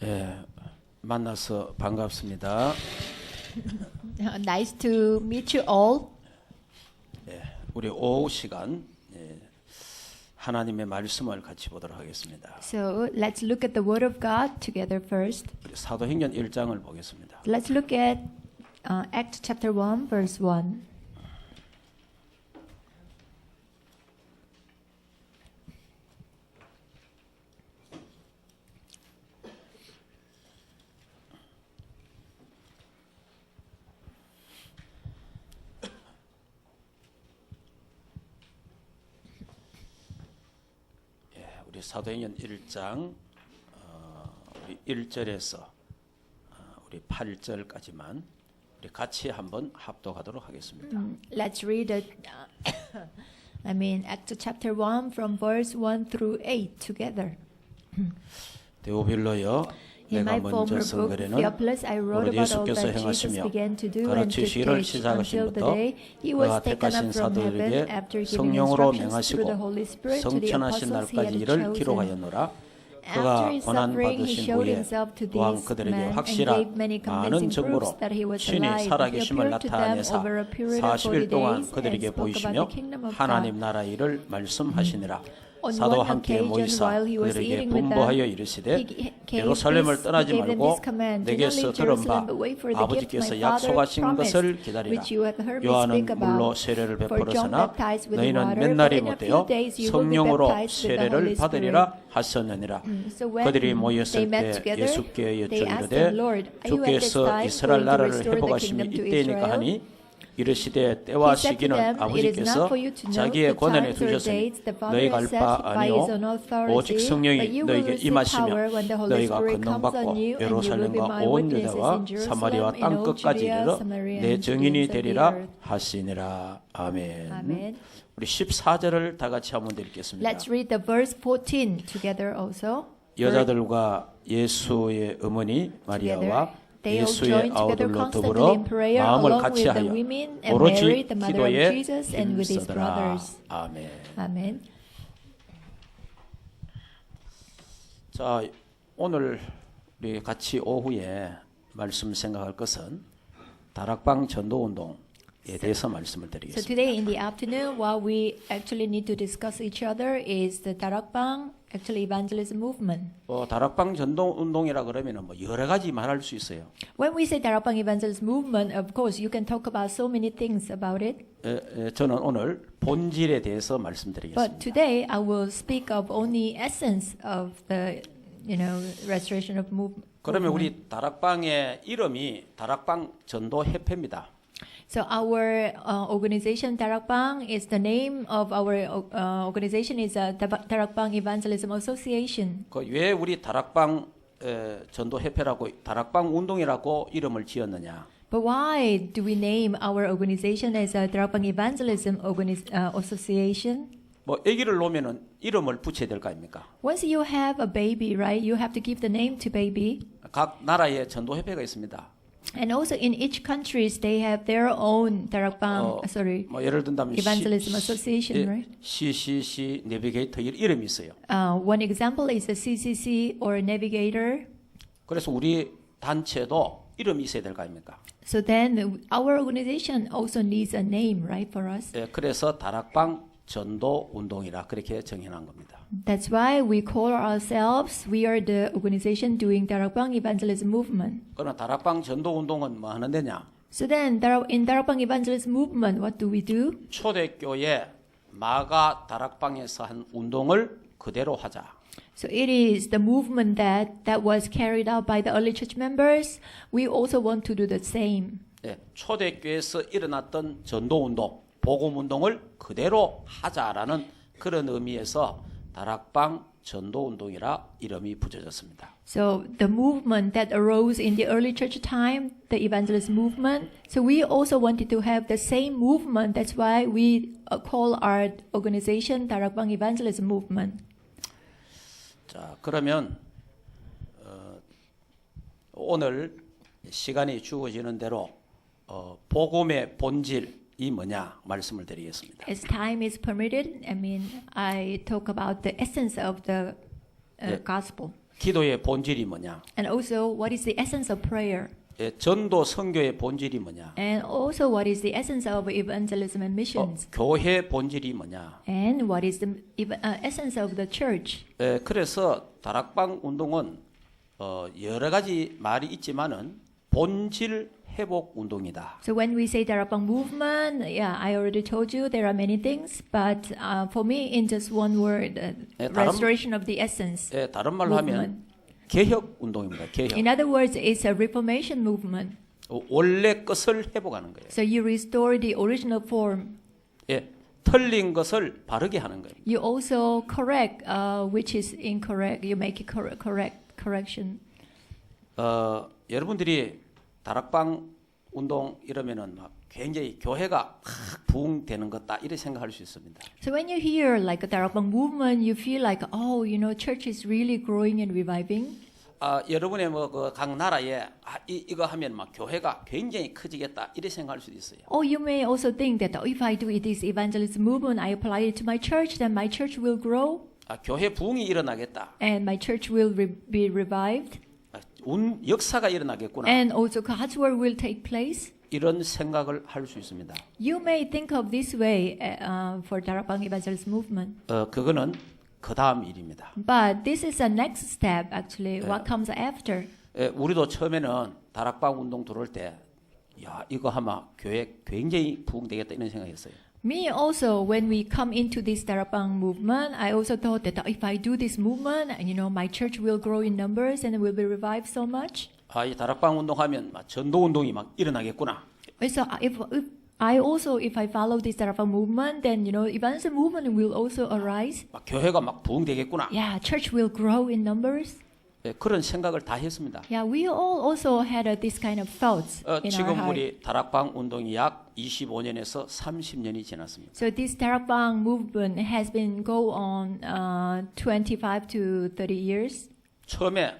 예, 만나서 반갑습니다. Nice to meet you all. 예, 우리 오후 시간 하나님의 말씀을 같이 보도록 하겠습니다. So let's look at the Word of God together first. 우리 사도행전 1장을 보겠습니다. Let's look at Acts chapter 1, verse 1. 우리 사도행전 1장 우리 1절에서 우리 8절까지만 우리 같이 한번 합독하도록 하겠습니다. Let's read it. Acts chapter 1 from verse 1 through 8 together. 데오빌로여, In 내가 my 먼저 former 쓴 book, 글에는 Theophilus, I wrote 오로지 about all 예수께서 that Jesus 행하시며 began to do 그가 and to 지시를 teach until the 시작하심부터 day he 그가 was taken 택하신 up from heaven 사도들에게 after giving 성령으로 instructions through the Holy 명하시고 Spirit to the 성천하신 apostles he 날까지 had 이를 chosen. 기록하였노라. After 그가 his 고난 suffering, he 받으신 showed 후에 himself to 또한 these 그들에게 men and 확실한 gave many 많은 convincing 증거로 proofs that he was 신이 alive. He 살아계심을 appeared to them 나타내사 over a period of 40일 40 동안 days 그들에게 and spoke 보이시며 about the kingdom of 하나님 God. 나라 일을 말씀하시니라. On 사도 one 함께 occasion, 모이사 while he was 그들에게 eating with them, 분부하여 이르시되 예루살렘을 떠나지 gave them 말고 this command: Do not 내게서 leave 들은 바 Jerusalem, but wait for the gift 아버지께서 my Father 약속하신 promised, 것을 기다리라. which you have heard me 요한은 speak 물로 about. 세례를 For John 베풀었으나 baptized with 너희는 water, 몇 but 날이 in a 못되어 few days you will be 성령으로 baptized with the 세례를 Holy 받으리라 Spirit. 하셨느니라. So when 그들이 they 모였을 met 때 together, 예수께 they asked 여쭈이르되 him, Lord, are you at this 주께서 time 이스라엘 going to 나라를 restore the 회복하심이 kingdom to 이때이니까 Israel? 하니 이르시되 때와 He said to 시기는 them, It is 아버지께서 not for you to know 자기의 the 권한에 times or 두셨으니 dates the Father 너희가 has 알 set 바 by his own 아니요 authority, 오직 but 성령이 you will 너희에게 receive 임하시며 power when the Holy 너희가 Spirit comes 권능받고 on you, and you will be 예루살렘과 my 온 witnesses 유다와 in Jerusalem, 사마리아와 in 땅 all 끝까지 Judea, 이르러 Samaria, 내 and to the 증인이 ends of the 되리라 earth. 하시니라. 아멘. Amen. 우리 14절을 다 같이 한번 읽겠습니다. Let's read the verse 14 together also. 여자들과 예수의 어머니 마리아와 They all 예수의 joined together 아우들로 constantly 더불어 in prayer 마음을 along 같이 with the 하여 women and 오로지 Mary, the mother of 기도에 Jesus, and with his 힘쓰더라. brothers. 아멘. Amen. 자, 오늘 우리 같이 오후에 말씀 생각할 것은 다락방 전도운동에 대해서 말씀을 So 드리겠습니다. today in the afternoon, what we actually need to discuss each other is the Darakbang, actually evangelism movement. 다락방 전도운동이라 그러면 뭐 여러 가지 말할 수 있어요. When we say Darakbang evangelism movement, of course, you can talk about so many things about it. 저는 오늘 본질에 대해서 But 말씀드리겠습니다. today, I will speak of only essence of the, restoration of movement. 그러면 우리 다락방의 이름이 다락방 전도협회입니다. So our organization Darakbang is the name of our organization is Darakbang Evangelism Association. 왜 우리 다락방 전도협회라고 다락방 운동이라고 이름을 지었느냐? But why do we name our organization as a Darakbang Evangelism Association? 뭐 아기를 놓으면은 이름을 붙여야 될 거 아닙니까? Once you have a baby, right, you have to give the name to baby. 각 나라에 전도협회가 있습니다. And also in each countries they have their own Darakbang, 뭐 예를 든다면 Evangelism Association, right? CCC 내비게이터 이름이 있어요. One example is the CCC or Navigator. 그래서 우리 단체도 이름이 있어야 될 거 아닙니까? So then our organization also needs a name, right, for us. 그래서 다락방 전도 운동이라 그렇게 정해놓은 겁니다. That's why we call ourselves, we are the organization doing Darakbang Evangelism Movement. 그러나 다락방 전도 운동은 뭐 하는 데냐? So then in Darakbang Evangelism Movement, what do we do? 초대교회 마가 다락방에서 한 운동을 그대로 하자. So it is the movement that was carried out by the early church members. We also want to do the same. 초대교회에서 일어났던 전도 운동, 복음 운동을 그대로 하자라는 그런 의미에서 다락방 전도 운동이라 이름이 붙여졌습니다. So the movement that arose in the early church time, the evangelist movement. So we also wanted to have the same movement. That's why we call our organization Darakbang Evangelism Movement. 자, 그러면 오늘 시간이 주어지는 대로 복음의 본질이 뭐냐 말씀을 드리겠습니다. As time is permitted, I talk about the essence of the gospel. 기도의 본질이 뭐냐? And also, what is the essence of prayer? 예, 전도 선교의 본질이 뭐냐? And also, what is the essence of evangelism and missions? 교회 본질이 뭐냐? And what is the essence of the church? 예, 그래서 다락방 운동은 여러 가지 말이 있지만은 본질 회복 운동이다. So when we say Darabang movement, yeah, I already told you there are many things, but for me, in just one word, restoration of the essence. 예, 다른 말로 하면 movement. 개혁 운동입니다. 개혁. In other words, it's a reformation movement. 원래 것을 회복하는 거예요. So you restore the original form. 예, 틀린 것을 바르게 하는 거예요. You also correct which is incorrect. You make it correction. 여러분들이 다락방 운동 이러면은 막 굉장히 교회가 막 부흥되는 것다 이렇게 생각할 수 있습니다. So when you hear like a Darabang movement, you feel like, oh, you know, church is really growing and reviving. 여러분의 각 나라에 이거 하면 막 교회가 굉장히 커지겠다 이렇게 생각할 수도 있어요. Or you may also think that if I do this evangelism movement, I apply it to my church, then my church will grow 교회 부흥이 일어나겠다. and my church will be revived. 역사가 일어나겠구나. And also God's word will take place. 이런 생각을 할 수 있습니다. You may think of this way for Darabang evangelism movement. 그거는 그 다음 일입니다. But this is the next step actually. What comes after? 우리도 처음에는 다락방 운동 들어올 때, 야 이거 하면 교회 굉장히 부흥되겠다 이런 생각했어요. Me also, when we come into this Darabang movement, I also thought that if I do this movement, you know, my church will grow in numbers and will be revived so much. 이 다락방 운동하면 막 전도 운동이 막 일어나겠구나. So if I follow this Darabang movement, then you know, evangelism movement will also arise. 막 교회가 막 부흥되겠구나. Yeah, church will grow in numbers. 그런 생각을 다 했습니다. Yeah, we all also had this kind of thoughts in our 지금 heart. 우리 다락방 운동이 약 25년에서 30년이 지났습니다. So this Darabang movement has been go on 25 to 30 years. 처음에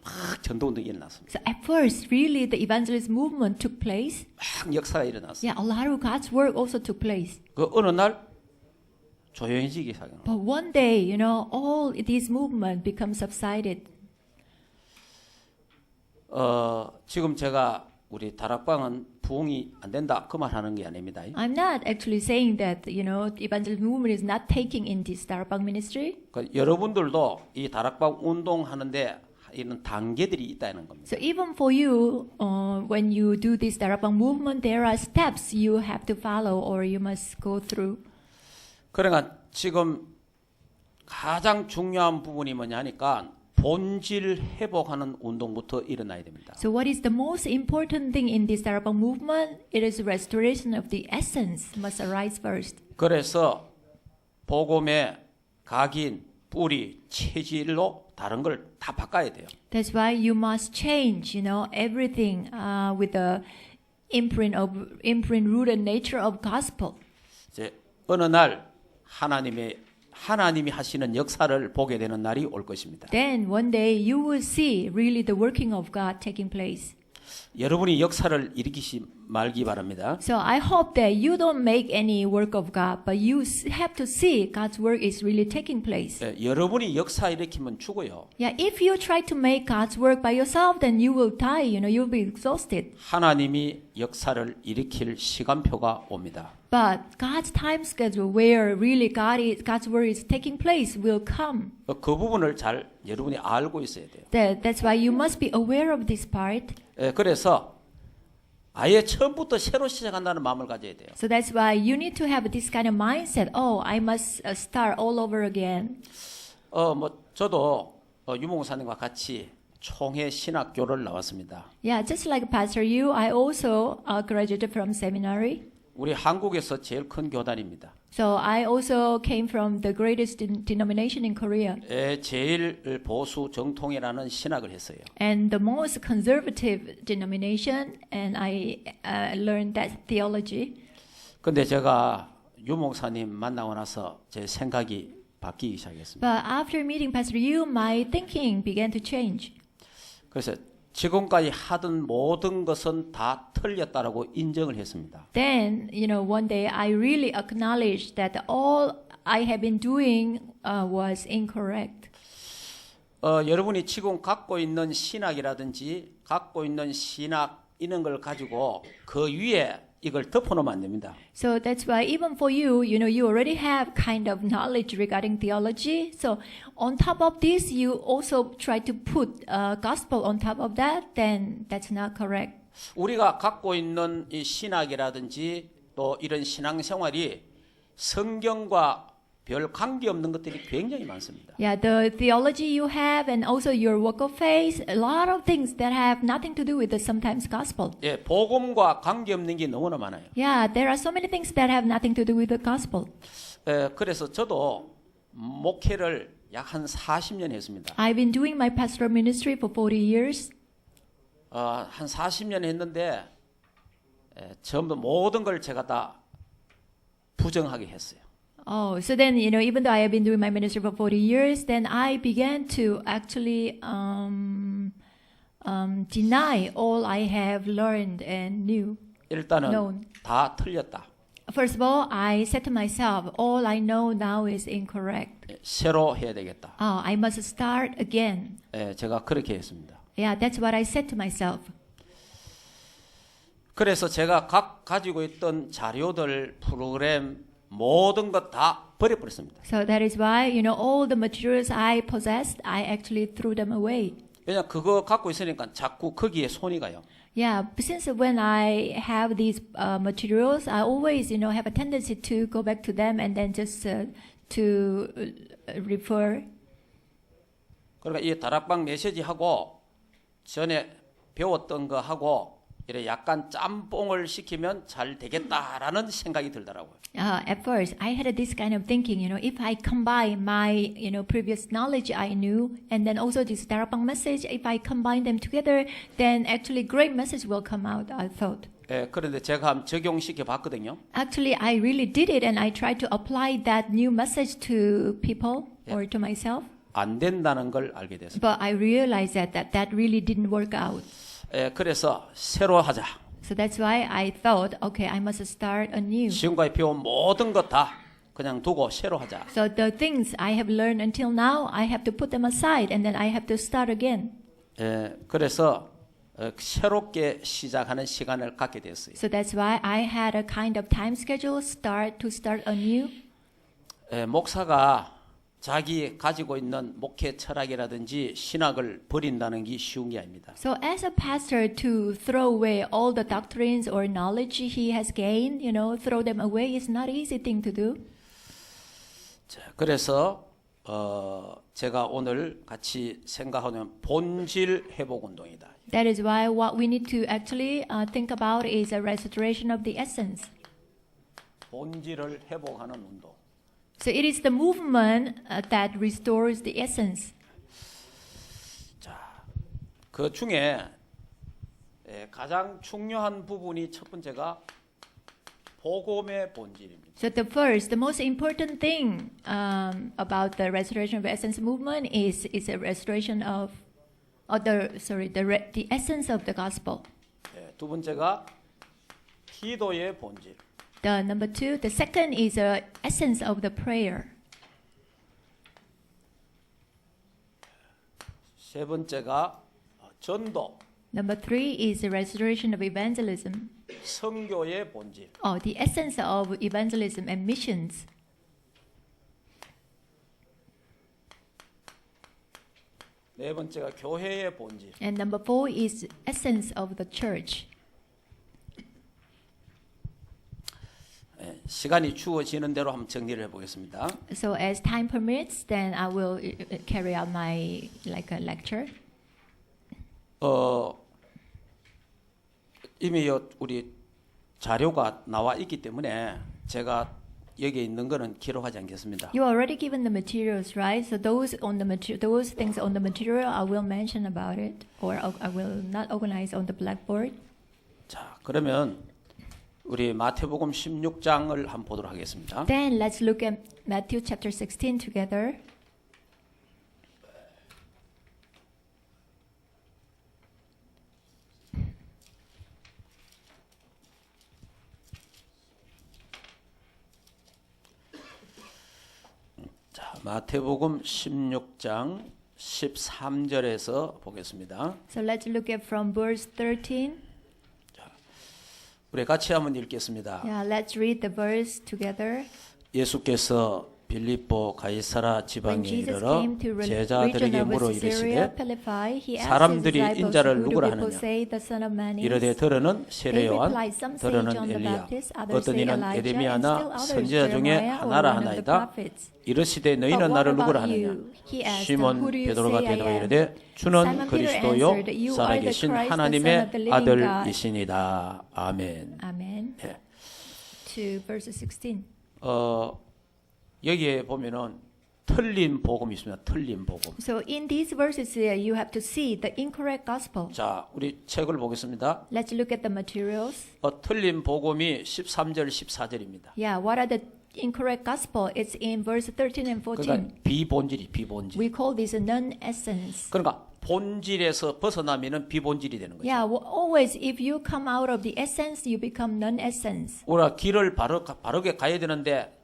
막 전도 운동이 일어났습니다. So at first, really, the evangelist movement took place. 막 역사가 일어났어요. Yeah, a lot of God's work also took place. 그 어느 날 조용해지기 시작합니다. But one day, you know, all this movement becomes subsided. 지금 제가 우리 다락방은 부흥이 안 된다 그 말 하는 게 아닙니다. I'm not actually saying that, you know, evangelism movement is not taking in this Darabang ministry. 여러분들도 이 다락방 운동하는데 이런 단계들이 있다는 겁니다. So even for you, when you do this Darabang movement, there are steps you have to follow or you must go through. 그러니까 지금 가장 중요한 부분이 뭐냐 하니까 본질 회복하는 운동부터 일어나야 됩니다. So what is the most important thing in this Darabang movement? It is restoration of the essence must arise first. 그래서 복음의 각인, 뿌리, 체질로 다른 걸 다 바꿔야 돼요. That's why you must change, you know, everything with the imprint rooted nature of gospel. 이제 어느 날 하나님이 하시는 역사를 보게 되는 날이 올 것입니다. Then one day you will see really the working of God taking place. 여러분이 역사를 일으키지 말기 바랍니다. So I hope that you don't make any work of God, but you have to see God's work is really taking place. 여러분이 역사 일으키면 죽어요. Yeah, if you try to make God's work by yourself, then you will die. You know, you'll be exhausted. 하나님이 역사를 일으킬 시간표가 옵니다. But God's time schedule, where really God's work is taking place, will come. 그 부분을 잘 여러분이 알고 있어야 돼요. That's why you must be aware of this part. 그래서 아예 처음부터 새로 시작한다는 마음을 가져야 돼요. So that's why you need to have this kind of mindset. Oh, I must start all over again. 저도 유목사님과 같이 총회 신학교를 나왔습니다. Yeah, just like Pastor Yu, I also graduated from seminary. 우리 한국에서 제일 큰 교단입니다. So I also came from the greatest denomination in Korea. 제일 보수 정통이라는 신학을 했어요. And the most conservative denomination, and I learned that theology. 근데 제가 유목사님 만나고 나서 제 생각이 바뀌기 시작했습니다. But after meeting Pastor Yu, my thinking began to change. 그래서 지금까지 하던 모든 것은 다 틀렸다라고 인정을 했습니다. Then, you know, one day I really acknowledged that all I have been doing was incorrect. 여러분이 지금 갖고 있는 신학이라든지 갖고 있는 신학 이런 걸 가지고 그 위에 이걸 덮어놓으면 안 됩니다. So that's why even for you, you already have kind of knowledge regarding theology. So on top of this, you also try to put gospel on top of that. Then that's not correct. 우리가 갖고 있는 이 신학이라든지 또 이런 신앙생활이 성경과 별 관계없는 것들이 굉장히 많습니다. Yeah, the theology you have and also your walk of faith, a lot of things that have nothing to do with the sometimes gospel. 예, 복음과 관계없는 게 너무나 많아요. Yeah, there are so many things that have nothing to do with the gospel. 그래서 저도 목회를 약 한 40년 했습니다. I've been doing my pastoral ministry for 40 years. 한 40년 했는데 전부 모든 걸 제가 다 부정하게 했어요. Oh, so then, even though I have been doing my ministry for 40 years, then I began to actually deny all I have learned and knew. 일단은 known. 다 틀렸다. First of all, I said to myself, all I know now is incorrect. 새로 해야 되겠다. Oh, I must start again. 제가 그렇게 했습니다. Yeah, that's what I said to myself. 그래서 제가 가지고 있던 자료들, 프로그램 모든 것 다 버려버렸습니다. So that is why, all the materials I possessed, I actually threw them away. 왜냐 그거 갖고 있으니까 자꾸 거기에 손이 가요. Yeah, since when I have these materials, I always, have a tendency to go back to them and then just to refer. 그러니까 이 다락방 메시지 하고 전에 배웠던 거 하고 이래 약간 짬뽕을 시키면 잘 되겠다라는 생각이 들더라고요. At first, I had this kind of thinking, if I combine my, previous knowledge I knew, and then also this Darapang message, if I combine them together, then actually great message will come out, I thought. 그런데 제가 한번 적용시켜 봤거든요. Actually, I really did it, and I tried to apply that new message to people or to myself. 안 된다는 걸 알게 됐어요. But I realized that really didn't work out. 그래서 새로 하자. So that's why I thought, okay, I must start anew. 지금까지 배운 모든 것 다 그냥 두고 새로 하자. So the things I have learned until now, I have to put them aside, and then I have to start again. 그래서 새롭게 시작하는 시간을 갖게 됐어요. So that's why I had a kind of time schedule to start anew. 목사가 자기 가지고 있는 목회 철학이라든지 신학을 버린다는 게 쉬운 게 아닙니다. So as a pastor to throw away all the doctrines or knowledge he has gained, throw them away is not an easy thing to do. 자, 그래서 제가 오늘 같이 생각하는 본질 회복 운동이다. That is why what we need to actually think about is a restoration of the essence. 본질을 회복하는 운동. So it is the movement that restores the essence. 자, 그 중에 가장 중요한 부분이 첫 번째가 복음의 본질입니다. So the most important thing about the restoration of essence movement is a restoration of, the essence of the gospel. 두 번째가 기도의 본질. The number two, the second is the essence of the prayer. 세 번째가 전도. Number three is the restoration of evangelism. 선교의 본질. The essence of evangelism and missions. 네 번째가 교회의 본질. And number four is essence of the church. 시간이 주어지는 대로 한번 정리를 해보겠습니다. So as time permits, then I will carry out my like a lecture. 이미 우리 자료가 나와 있기 때문에 제가 여기 있는 거는 기록하지 않겠습니다. You already given the materials, right? So those things on the material, I will mention about it, or I will not organize on the blackboard. 자, 그러면 우리 마태복음 16장을 한번 보도록 하겠습니다. Then let's look at Matthew chapter 16 together. 자, 마태복음 16장 13절에서 보겠습니다. So let's look at from verse 13. 우리 같이 한번 읽겠습니다. Yeah, let's read the verse together. 예수께서 빌립보 가이사라 When 지방에 Jesus 이르러 came to 제자들에게 region 물어 of Caesarea 이르시되 Philippi, he asked his 사람들이 disciples, 인자를 who do 누구라 people 하느냐? say the Son of Man is? 이르되 들으는 세례 They 요한, replied, some say 들으는 John the 엘리야, Baptist, others 어떤 say 이는 Elijah, and still 에레미야나 others 선지자 중에 Jeremiah or 하나라 one of the 하나이다. prophets. 이르시되 But 너희는 what 나를 누구라 about 하느냐? you? He asked them, 시몬 who do you 베드로가 say I 대답하여 am? 이르되 주는 Simon Peter 그리스도요 answered, you are the 살아계신 Christ, the Son of 하나님의 the living God. 아들이시니다. 아멘. Amen. 예. To verse 16. 여기에 보면은 틀린 복음이 있습니다. 틀린 복음. So in these verses here, you have to see the incorrect gospel. 자, 우리 책을 보겠습니다. Let's look at the materials. 틀린 복음이 13절, 14절입니다. Yeah, what are the incorrect gospel? It's in verse 13 and 14. 그러니까 비본질. We call this a non-essence. 그러니까 본질에서 벗어나면은 비본질이 되는 거죠. Yeah, always if you come out of the essence, you become non-essence. 우리가 길을 바르게 가야 되는데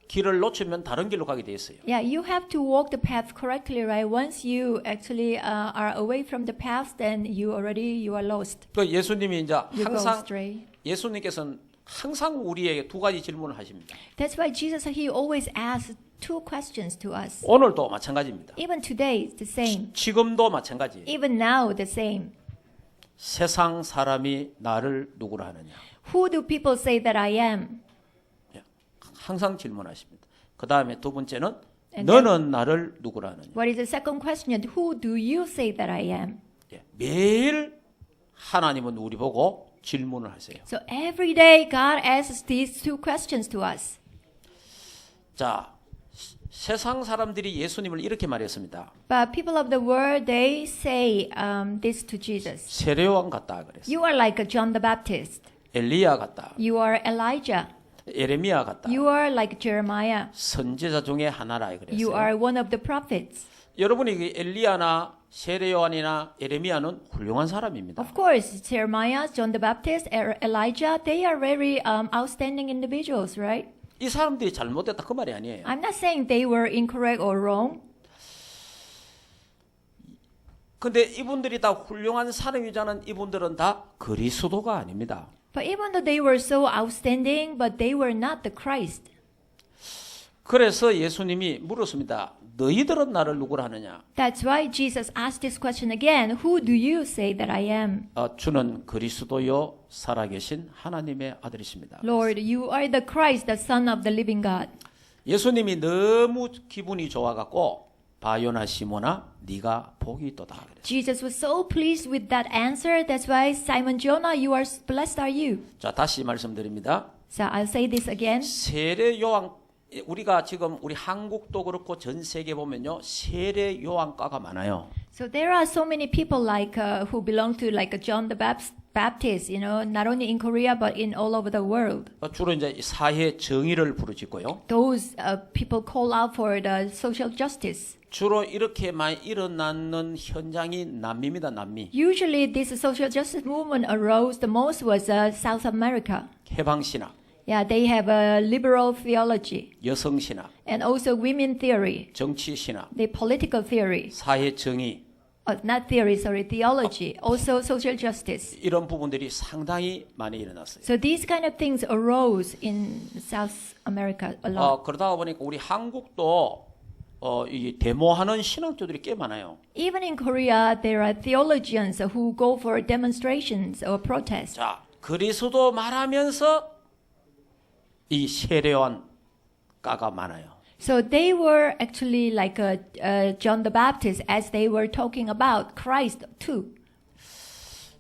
길을 놓치면 다른 길로 가게 돼 있어요. Yeah, you have to walk the path correctly, right? Once you actually are away from the path, then you are lost. 그 예수님이 이제 You go 항상 astray. 예수님께서는 항상 우리에게 두 가지 질문을 하십니다. That's why Jesus, he always asks two questions to us. 오늘도 마찬가지입니다. Even today, it's the same. 지금도 마찬가지. Even now, the same. 세상 사람이 나를 누구라 하느냐. Who do people say that I am? 항상 질문하십니다. 그 다음에 두 번째는 And 너는 나를 누구라 하느냐. What is the second question? Who do you say that I am? 예, 매일 하나님은 우리 보고 질문을 하세요. So every day, God asks these two questions to us. 자, 세상 사람들이 예수님을 이렇게 말했습니다. But people of the world, they say this to Jesus. 세례요한 같다 그랬어요. You are like a John the Baptist. 엘리야 같다. You are Elijah. 에레미야 같다. You are like Jeremiah. 선지자 중에 하나라 You 그랬어요. are one of the prophets. 여러분이 그 엘리야나 세례요한이나 에레미야는 훌륭한 사람입니다. Of course, Jeremiah, John the Baptist, Elijah, they are very outstanding individuals, right? 이 사람들이 잘못됐다 그 말이 아니에요. I'm not saying they were incorrect or wrong. 근데 이분들이 다 훌륭한 사람이자는 이분들은 다 그리스도가 아닙니다. But even though they were so outstanding, but they were not the Christ. 그래서 예수님이 물었습니다. 너희들은 나를 누구라 하느냐? That's why Jesus asked this question again. Who do you say that I am? 주는 그리스도요 살아계신 하나님의 아들이십니다. Lord, you are the Christ, the Son of the living God. 예수님이 너무 기분이 좋아갖고 바요나 시모나 네가 복이 있도다 그랬어요. Jesus was so pleased with that answer. That's why Simon Jonah, you are blessed are you. 자, 다시 말씀드립니다. So I'll say this again. 세례 요한 우리가 지금 우리 한국도 그렇고 전 세계 보면요 세례 요한과가 많아요. So there are so many people like who belong to like John the Baptist, you know, not only in Korea but in all over the world. 주로 이제 사회 정의를 부르짖고요. Those people call out for the social justice. 주로 이렇게 많이 일어나는 현장이 남미입니다. 남미. Usually, this social justice movement arose the most was South America. 해방신학, Yeah, they have a liberal theology 여성신학, and also women theory, 정치신학, the political theory, 사회 정의 not theory, sorry, theology, also social justice. 이런 부분들이 상당히 많이 일어났어요. So these kind of things arose in South America a lot. 그러다 보니까 우리 한국도 이 데모하는 신학교들이 꽤 많아요. Even in Korea, there are theologians who go for demonstrations or protests. 자, 그리스도 말하면서 이 세례요한 과가 많아요. So they were actually like John the Baptist as they were talking about Christ too.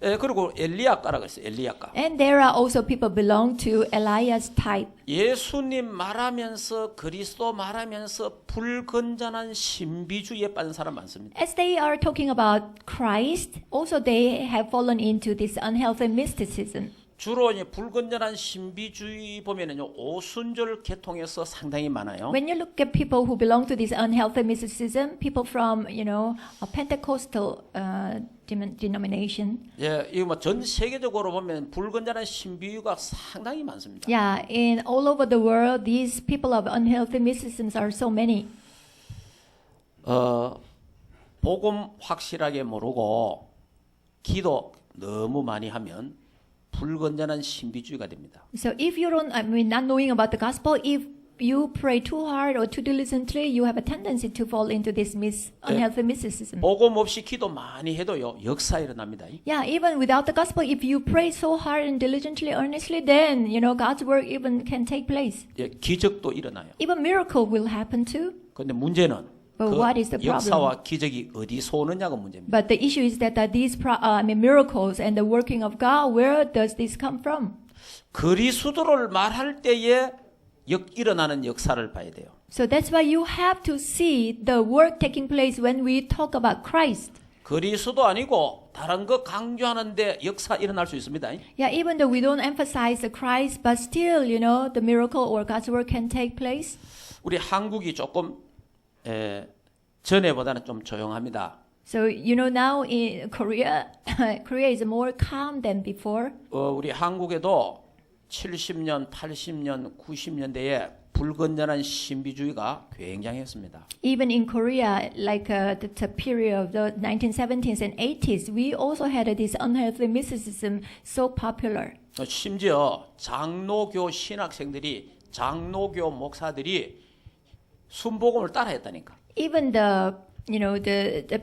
그리고 엘리야과라고 했어요. 엘리야과. And there are also people belong to Elias type. 예수님 말하면서 그리스도 말하면서 불건전한 신비주의에 빠진 사람 많습니다. As they are talking about Christ, also they have fallen into this unhealthy mysticism. 주로 이제 불건전한 신비주의 보면은요 오순절 계통에서 상당히 많아요. When you look at people who belong to this unhealthy mysticism, people from a Pentecostal denomination. 예, 이거 뭐 전 세계적으로 보면 불건전한 신비주의가 상당히 많습니다. Yeah, in all over the world, these people of unhealthy mysticisms are so many. 복음 확실하게 모르고 기도 너무 많이 하면 불건전한 신비주의가 됩니다. So if you don't, not knowing about the gospel, if you pray too hard or too diligently, you have a tendency to fall into this unhealthy mysticism. 복음 없이 기도 많이 해도요 역사 일어납니다. Yeah, even without the gospel, if you pray so hard and diligently, earnestly, then God's work even can take place. 예, 기적도 일어나요. Even miracle will happen too. 그런데 문제는 But what is the 그 problem? 역사와 기적이 어디서 오느냐가 문제입니다. But the issue is that these miracles and the working of God, where does this come from? 그리스도를 말할 때에 일어나는 역사를 봐야 돼요. So that's why you have to see the work taking place when we talk about Christ. 그리스도 아니고 다른 거 강조하는데 역사 일어날 수 있습니다. Yeah, even though we don't emphasize the Christ, but still, the miracle or God's work can take place. 우리 한국이 조금 전에보다는 좀 조용합니다. So, now in Korea, Korea is more calm than before. 우리 한국에도 70년, 80년, 90년대에 불건전한 신비주의가 굉장했습니다. Even in Korea, like the period of the 1970s and 80s, we also had this unhealthy mysticism so popular. 심지어 장로교 신학생들이 장로교 목사들이 순복음을 따라했다니까. Even the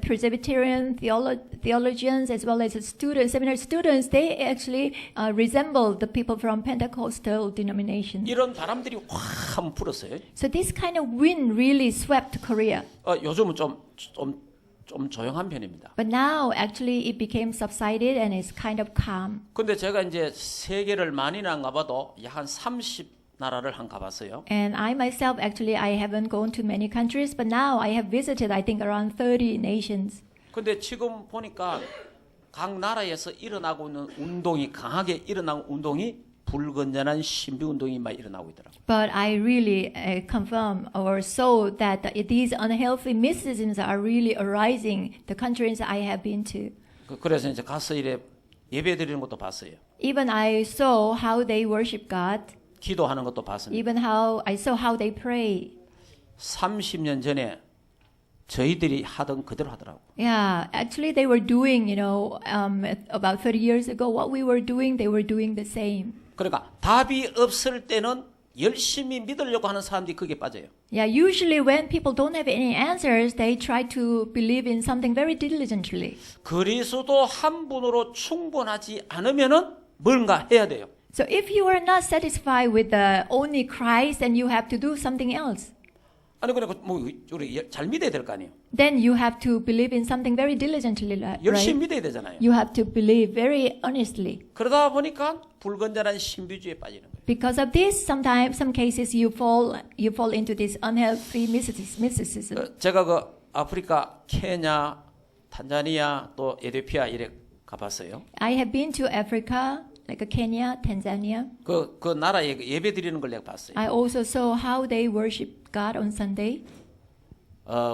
Presbyterian theologians as well as the students, seminary students, they actually resemble the people from Pentecostal denomination. 이런 바람들이 확 한번 불었어요. So this kind of wind really swept Korea. 요즘은 좀 조용한 편입니다. But now actually it became subsided and is kind of calm. 근데 제가 이제 세계를 많이는 안 가봐도 약 한 30나라를 한 가봤어요. And I myself, actually, I haven't gone to many countries, but now I have visited, I think, around 30 nations. 근데 지금 보니까 각 나라에서 일어나고 있는 운동이 강하게 일어나는 운동이 불건전한 신비 운동이 막 일어나고 있더라고요. But I really confirm or saw that these unhealthy mysticisms are really arising the countries I have been to. 그래서 이제 가서 이래 예배 드리는 것도 봤어요. Even I saw how they worship God. 기도하는 것도 봤습니다. Even how I saw how they pray. 30년 전에 저희들이 하던 그대로 하더라고요. Yeah, actually they were doing, about 30 years ago, what we were doing, they were doing the same. 그러니까 답이 없을 때는 열심히 믿으려고 하는 사람들이 거기에 빠져요. Yeah, usually when people don't have any answers, they try to believe in something very diligently. 그리스도 한 분으로 충분하지 않으면은 뭔가 해야 돼요. So if you are not satisfied with the only Christ, then you have to do something else. 아니 그러니까 뭐 우리 잘 믿어야 될 거 아니에요. Then you have to believe in something very diligently, 열심히 right? 믿어야 되잖아요. You have to believe very earnestly. 그러다 보니까 불건전한 신비주의에 빠지는 거예요. Because of this, sometimes, some cases, you fall into this unhealthy mysticism. 제가 그 아프리카, 케냐, 탄자니아 또 에티오피아 이래 가봤어요. I have been to Africa, like Kenya, Tanzania. 그 나라에 예배 드리는 걸 내가 봤어요. I also saw how they worship God on Sunday.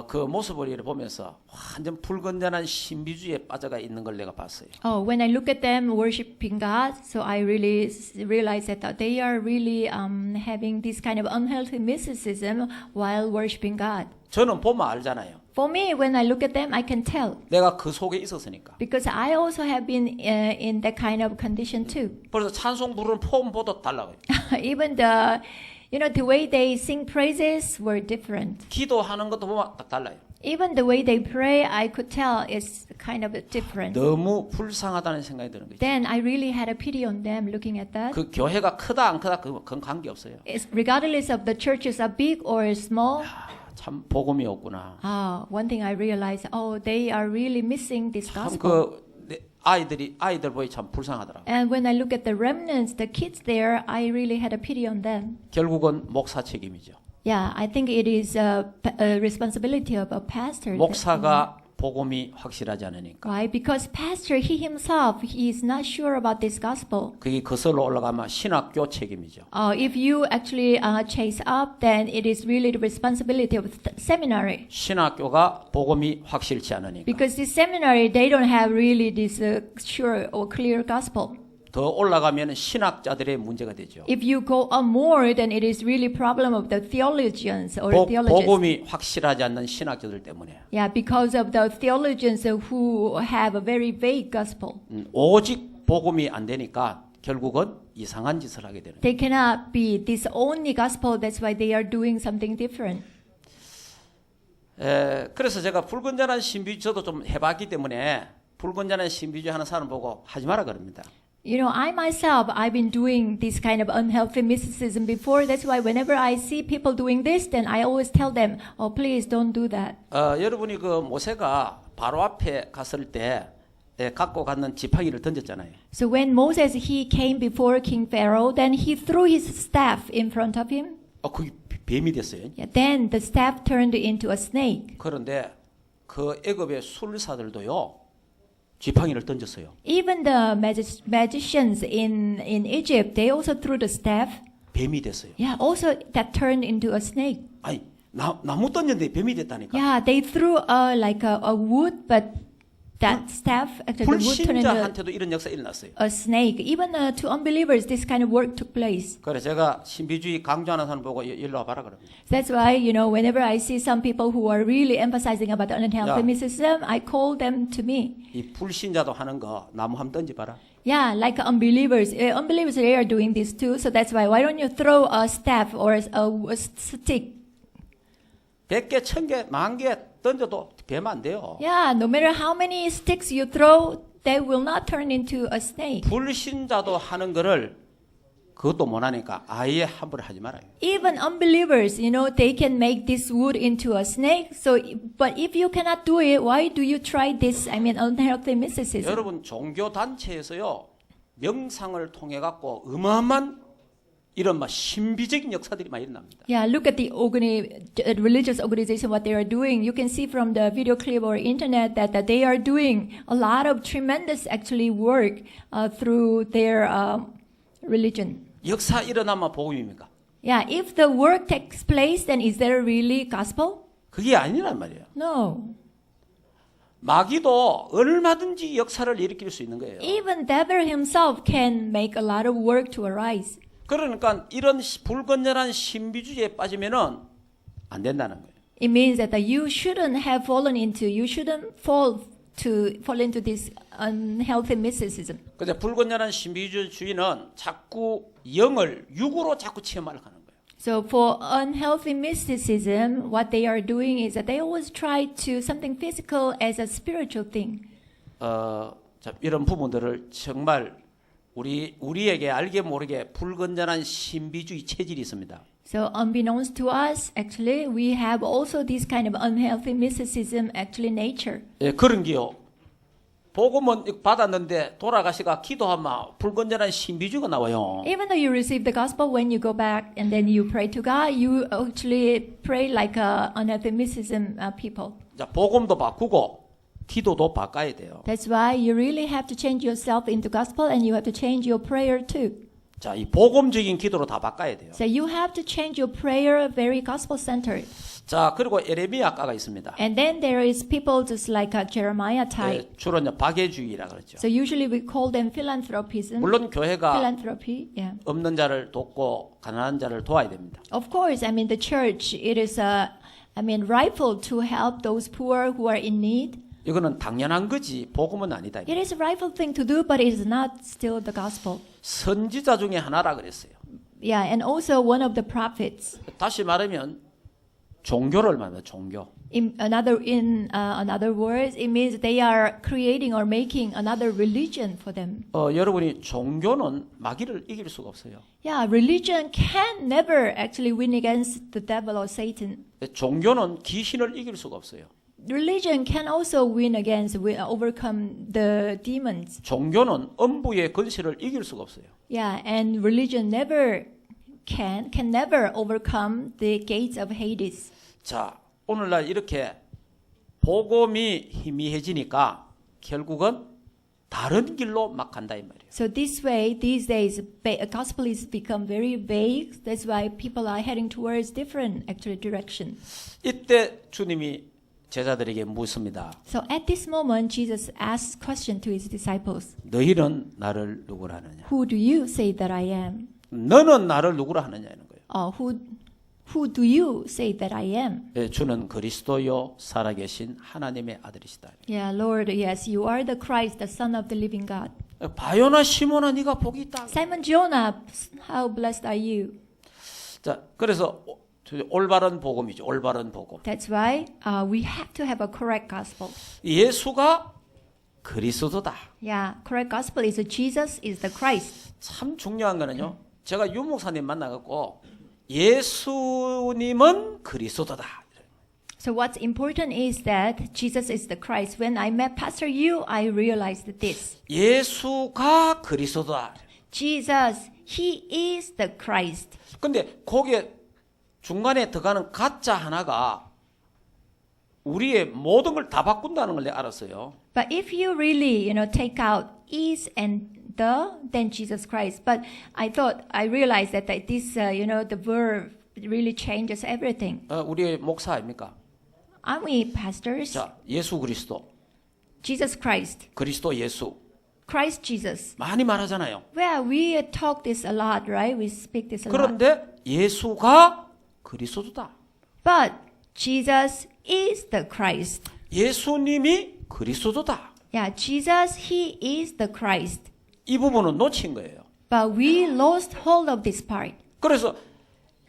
그 모습을 이렇게 보면서 완전 불건전한 신비주의에 빠져가 있는 걸 내가 봤어요. Oh, when I look at them worshiping God, so I really realize that they are really having this kind of unhealthy mysticism while worshiping God. 저는 보면 알잖아요. For me, when I look at them, I can tell. 내가 그 속에 있었으니까. Because I also have been in that kind of condition too. 그래서 찬송 부르는 폼보다 달라요. Even the way they sing praises were different. 기도하는 것도 보면 딱 달라요. Even the way they pray, I could tell it's kind of different. 너무 불쌍하다는 생각이 드는 거죠. Then I really had a pity on them looking at that. 그 교회가 크다 안 크다 그건 관계 없어요. It's regardless of the churches are big or small. 참 복음이 없구나. One thing I realized, they are really missing this 참 gospel. 아이들 보이 참 불쌍하더라고. And when I look at the remnants, the kids there, I really had a pity on them. 결국은 목사 책임이죠. Yeah, I think it is a responsibility of a pastor. 목사가 복음이 확실하지 않으니까. Why? Because pastor, he himself, he is not sure about this gospel. 그게 거슬러 올라가면 신학교 책임이죠. If you actually chase up, then it is really the responsibility of the seminary. 신학교가 복음이 확실치 않으니까. Because this seminary, they don't have really this sure or clear gospel. 더 올라가면 신학자들의 문제가 되죠. If you go up more, then it is really problem of the theologians or theologists. 복음이 확실하지 않는 신학자들 때문에 Yeah, because of the theologians who have a very vague gospel. 오직 복음이 안 되니까 결국은 이상한 짓을 하게 되는 거예요. They cannot be this only gospel. That's why they are doing something different. 그래서 제가 불건전한 신비주의 저도 좀 해봤기 때문에 불건전한 신비주의 하는 사람 보고 하지 마라 그럽니다. You know, I myself, I've been doing this kind of unhealthy mysticism before. That's why whenever I see people doing this, then I always tell them, oh, please don't do that. 여러분이 그 모세가 바로 앞에 갔을 때 갖고 갔는 지팡이를 던졌잖아요. So when Moses, he came before King Pharaoh, then he threw his staff in front of him. 그게 뱀이 됐어요. Yeah, then the staff turned into a snake. 그런데 그 애굽의 술사들도요 지팡이를 던졌어요. Even the magicians in Egypt, they also threw the staff. 뱀이 됐어요. Yeah, also that turned into a snake. 아니 나무 던졌는데 뱀이 됐다니까. Yeah, they threw like a wood, but that staff, actually the wood turned into 불신자한테도 이런 역사 일어났어요. a snake. Even to unbelievers, this kind of work took place. 그래 제가 신비주의 강조하는 사람 보고 일로 와봐라 그럽니다. That's why, you know, whenever I see some people who are really emphasizing about the unhealthy Yeah. mysticism, I call them to me. 이 불신자도 하는 거 나무 한번 던져봐라. Yeah, like unbelievers. Unbelievers, they are doing this too. So that's why don't you throw a staff or a stick? 100개, 1000개, 10,000개 던져도 뱀 안 돼요. Yeah, no matter how many sticks you throw, they will not turn into a snake. 불신자도 하는 거를 그것도 못 하니까 아예 함부로 하지 말아요. Even unbelievers, you know, they can make this wood into a snake. So, but if you cannot do it, why do you try this? I mean, unhealthy mysticism. 여러분 종교 단체에서요 명상을 통해 갖고 어마어마한 이런 막 신비적인 역사들이 많이 일어납니다. Yeah, look at the religious organization, what they are doing. You can see from the video clip or internet that they are doing a lot of tremendous actually work through their religion. 역사 일어나면 복음입니까? Yeah, if the work takes place, then is there really gospel? 그게 아니란 말이에요. No. 마귀도 얼마든지 역사를 일으킬 수 있는 거예요. Even devil himself can make a lot of work to arise. 그러니까 이런 불건전한 신비주의에 빠지면은 안 된다는 거예요. It means that you shouldn't you shouldn't fall into this unhealthy mysticism. 근데 불건전한 신비주의는 자꾸 영을 육으로 자꾸 체험하려고 하는 거예요. So for unhealthy mysticism, what they are doing is that they always try to something physical as a spiritual thing. 자, 이런 부분들을 정말 우리에게 알게 모르게 불건전한 신비주의 체질이 있습니다. So unbeknownst to us, actually, we have also this kind of unhealthy mysticism, actually nature. 예, 그런 게요. 복음은 받았는데 돌아가시가 기도하면 불건전한 신비주의가 나와요. Even though you receive the gospel, when you go back and then you pray to God, you actually pray like unhealthy mysticism people. 자, 복음도 바꾸고 기도도 바꿔야 돼요. That's why you really have to change yourself into gospel and you have to change your prayer too. 자, 이 복음적인 기도로 다 바꿔야 돼요. So you have to change your prayer very gospel-centered. 자, 그리고 에레미야가가 있습니다. And then there is people just like Jeremiah type. 예, 주로 이제 박애주의라 그러죠. So usually we call them philanthropism. 물론 교회가 Philanthropy, yeah. 없는 자를 돕고 가난한 자를 도와야 됩니다. Of course, I mean the church, it is rightful to help those poor who are in need. 이거는 당연한 거지 복음은 아니다. It is a rightful thing to do, but it is not still the gospel. 선지자 중에 하나라 그랬어요. Yeah, and also one of the prophets. 다시 말하면 종교를 말합니다. 종교. In other words, it means they are creating or making another religion for them. 여러분이 종교는 마귀를 이길 수가 없어요. Yeah, religion can never actually win against the devil or Satan. 종교는 귀신을 이길 수가 없어요. Religion can also overcome the demons. 종교는 음부의 권세를 이길 수가 없어요. Yeah, and religion can never overcome the gates of Hades. 자, 오늘날 이렇게 복음이 희미해지니까 결국은 다른 길로 막 간다 이 말이에요. So this way, these days, gospel is become very vague. That's why people are heading towards different actually directions. 이때 주님이 제자들에게 묻습니다. So at this moment, Jesus asks question to his disciples. 너희는 나를 누구라 하느냐? Who do you say that I am? 너는 나를 누구라 하느냐는 거예요. Who do you say that I am? 예, 주는 그리스도요 살아계신 하나님의 아들이시다. Yeah, Lord, yes, you are the Christ, the Son of the living God. 바요나 시몬아 네가 복이 있다. Simon Jonah, how blessed are you? 자, 그래서 올바른 복음이죠. 올바른 복음. That's why we have to have a correct gospel. 예수가 그리스도다. Yeah, correct gospel is Jesus is the Christ. 참 중요한 거는요. 제가 유 목사님 만나갖고 예수님은 그리스도다. So what's important is that Jesus is the Christ. When I met Pastor Yu, I realized this. 예수가 그리스도다. Jesus, He is the Christ. 근데 거기에 중간에 들어가는 가짜 하나가 우리의 모든 걸 다 바꾼다는 걸 내가 알았어요. But if you really, take out is and the, then Jesus Christ. But I realized that this, the verb really changes everything. 우리의 목사 아닙니까? Aren't we pastors? 자, 예수 그리스도, Jesus Christ, 그리스도 예수 Christ Jesus. 많이 말하잖아요. Well, we talk this a lot, right? We speak this a lot. 그런데 예수가 그리스도다. But Jesus is the Christ. 예수님이 그리스도다. Yeah, Jesus, He is the Christ. 이 부분은 놓친 거예요. But we lost hold of this part. 그래서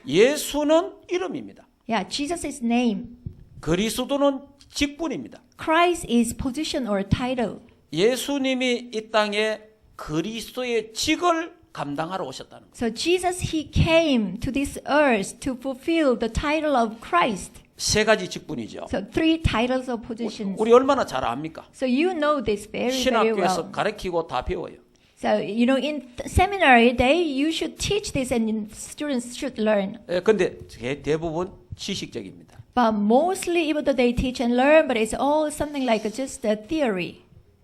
예수는 이름입니다. Yeah, Jesus is name. 그리스도는 직분입니다. Christ is position or title. 예수님이 이 땅에 그리스도의 직을 감당하러 오셨다는 거예요. So Jesus, He came to this earth to fulfill the title of Christ. 세 가지 직분이죠. So three titles of positions. 우리 얼마나 잘 압니까? So you know this very, very 신학교에서 well. 가르치고 다 배워요. So, in seminary, you should teach this and students should learn. 근데 대부분 지식적입니다. But mostly, even though they teach and learn, but it's all something like just a theory.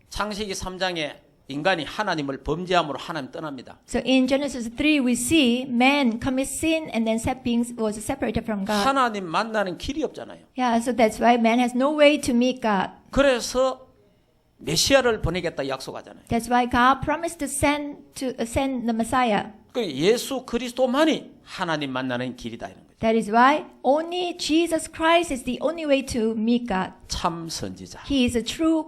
창세기 3장에 인간이 하나님을 범죄함으로 하나님 떠납니다. So in Genesis 3, we see man commit sin and then being was separated from God. 하나님 만나는 길이 없잖아요. Yeah, so that's why man has no way to meet God. 그래서 메시아를 보내겠다 약속하잖아요. That's why God promised to send the Messiah. 그 예수 그리스도만이 하나님 만나는 길이다 이런 거죠. That is why only Jesus Christ is the only way to meet God. 참 선지자. He is a true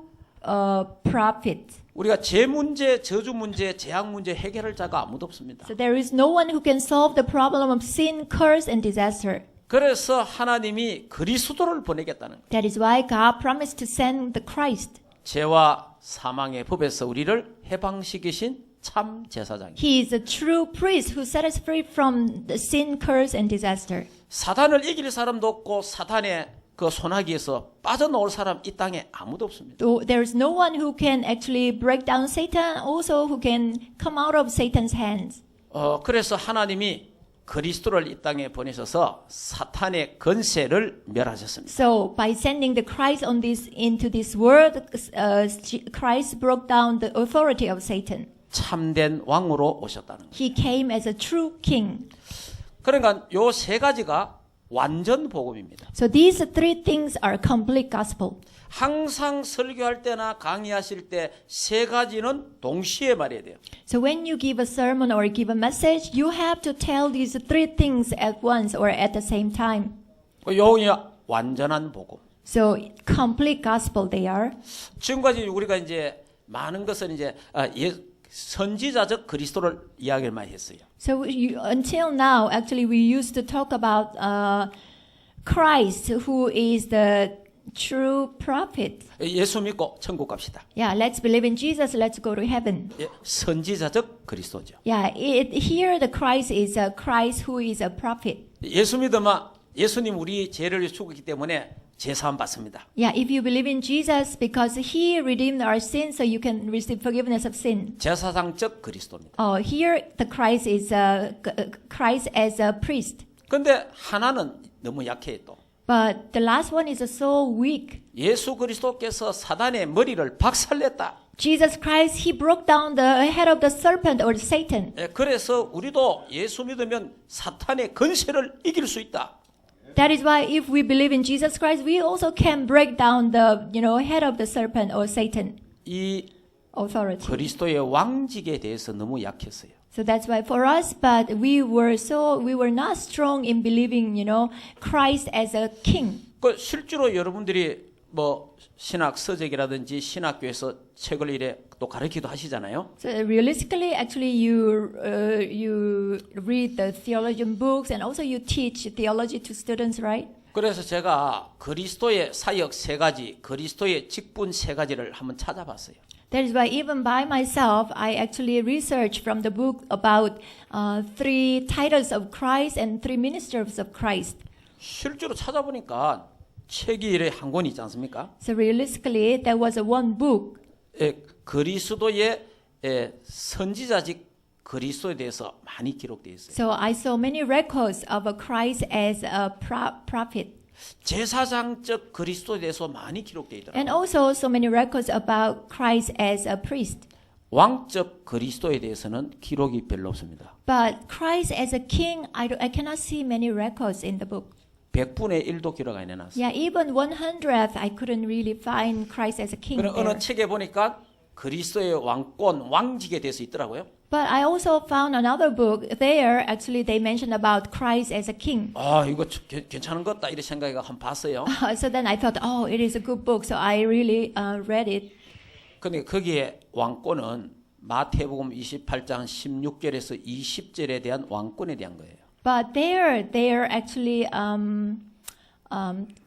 prophet. 우리가 제 문제, 저주 문제, 재앙 문제 해결할 자가 아무도 없습니다. So there is no one who can solve the problem of sin, curse, and disaster. 그래서 하나님이 그리스도를 보내겠다는 거예요. That is why God promised to send the Christ. 죄와 사망의 법에서 우리를 해방시키신 참 제사장이에요. He is a true priest who set us free from the sin, curse, and disaster. 사단을 이길 사람도 없고 사탄의 그 소나기에서 빠져나올 사람 이 땅에 아무도 없습니다. There is no one who can actually break down Satan, also who can come out of Satan's hands. 그래서 하나님이 그리스도를 이 땅에 보내셔서 사탄의 권세를 멸하셨습니다. So by sending the Christ into this world, Christ broke down the authority of Satan. 참된 왕으로 오셨다는 거예요. He came as a true king. 그러니까 요 세 가지가 완전 복음입니다. So these three things are complete gospel. 항상 설교할 때나 강의하실 때 세 가지는 동시에 말해야 돼요. So when you give a sermon or give a message, you have to tell these three things at once or at the same time. 요게 완전한 복음. So complete gospel they are. 지금까지 우리가 이제 많은 것은 이제 선지자적 그리스도를 이야기를 많이 했어요. So until now, actually, we used to talk about Christ, who is the true prophet. 예수 믿고 천국 갑시다. Yeah, let's believe in Jesus. Let's go to heaven. 선지자적 그리스도죠. Yeah, here the Christ is a Christ who is a prophet. 예수 믿으면 예수님 우리 죄를 죽었기 때문에 제사함 받습니다. Yeah, if you believe in Jesus, because He redeemed our sins, so you can receive forgiveness of sin. 제사장적 그리스도입니다. Here the Christ is Christ as a priest. 근데 하나는 너무 약해요 또. But the last one is so weak. 예수 그리스도께서 사단의 머리를 박살냈다. Jesus Christ, He broke down the head of the serpent or Satan. 그래서 우리도 예수 믿으면 사탄의 권세를 이길 수 있다. That is why if we believe in Jesus Christ, we also can break down the, head of the serpent or Satan 이 authority. 그리스도의 왕직에 대해서 너무 약했어요. So that's why for us, but we were not strong in believing, Christ as a king. 그 실제로 여러분들이 뭐 신학 서적이라든지 신학교에서 책을 이래 또 가르치기도 하시잖아요. So realistically, actually, you read the theologian books and also you teach theology to students, right? 그래서 제가 그리스도의 사역 세 가지, 그리스도의 직분 세 가지를 한번 찾아봤어요. That is why even by myself, I actually researched from the book about 3 titles of Christ and 3 ministers of Christ. 실제로 찾아보니까 책이 이래 한 권이 있지 않습니까? So realistically, there was one book. 그리스도의 선지자직 그리스도에 대해서 많이 기록되어 있어요. So I saw many records of Christ as a prophet. 제사장적 그리스도에 대해서 많이 기록되어 있더라고요. And also so many records about Christ as a priest. 왕적 그리스도에 대해서는 기록이 별로 없습니다. But Christ as a king, I cannot see many records in the book. 100분의 1도 기록 안 해놨어요. Yeah, even 100th, I couldn't really find Christ as a king 그럼 there. 어느 책에 보니까 그리스도의 왕권, 왕직에 대해서 있더라고요. But I also found another book there. Actually, they mentioned about Christ as a king. 아, 이거 괜찮은 것 같다 이런 생각이 한번 봤어요. So then I thought, oh, it is a good book. So I really read it. 근데 거기에 왕권은 마태복음 28장 16절에서 20절에 대한 왕권에 대한 거예요. But there actually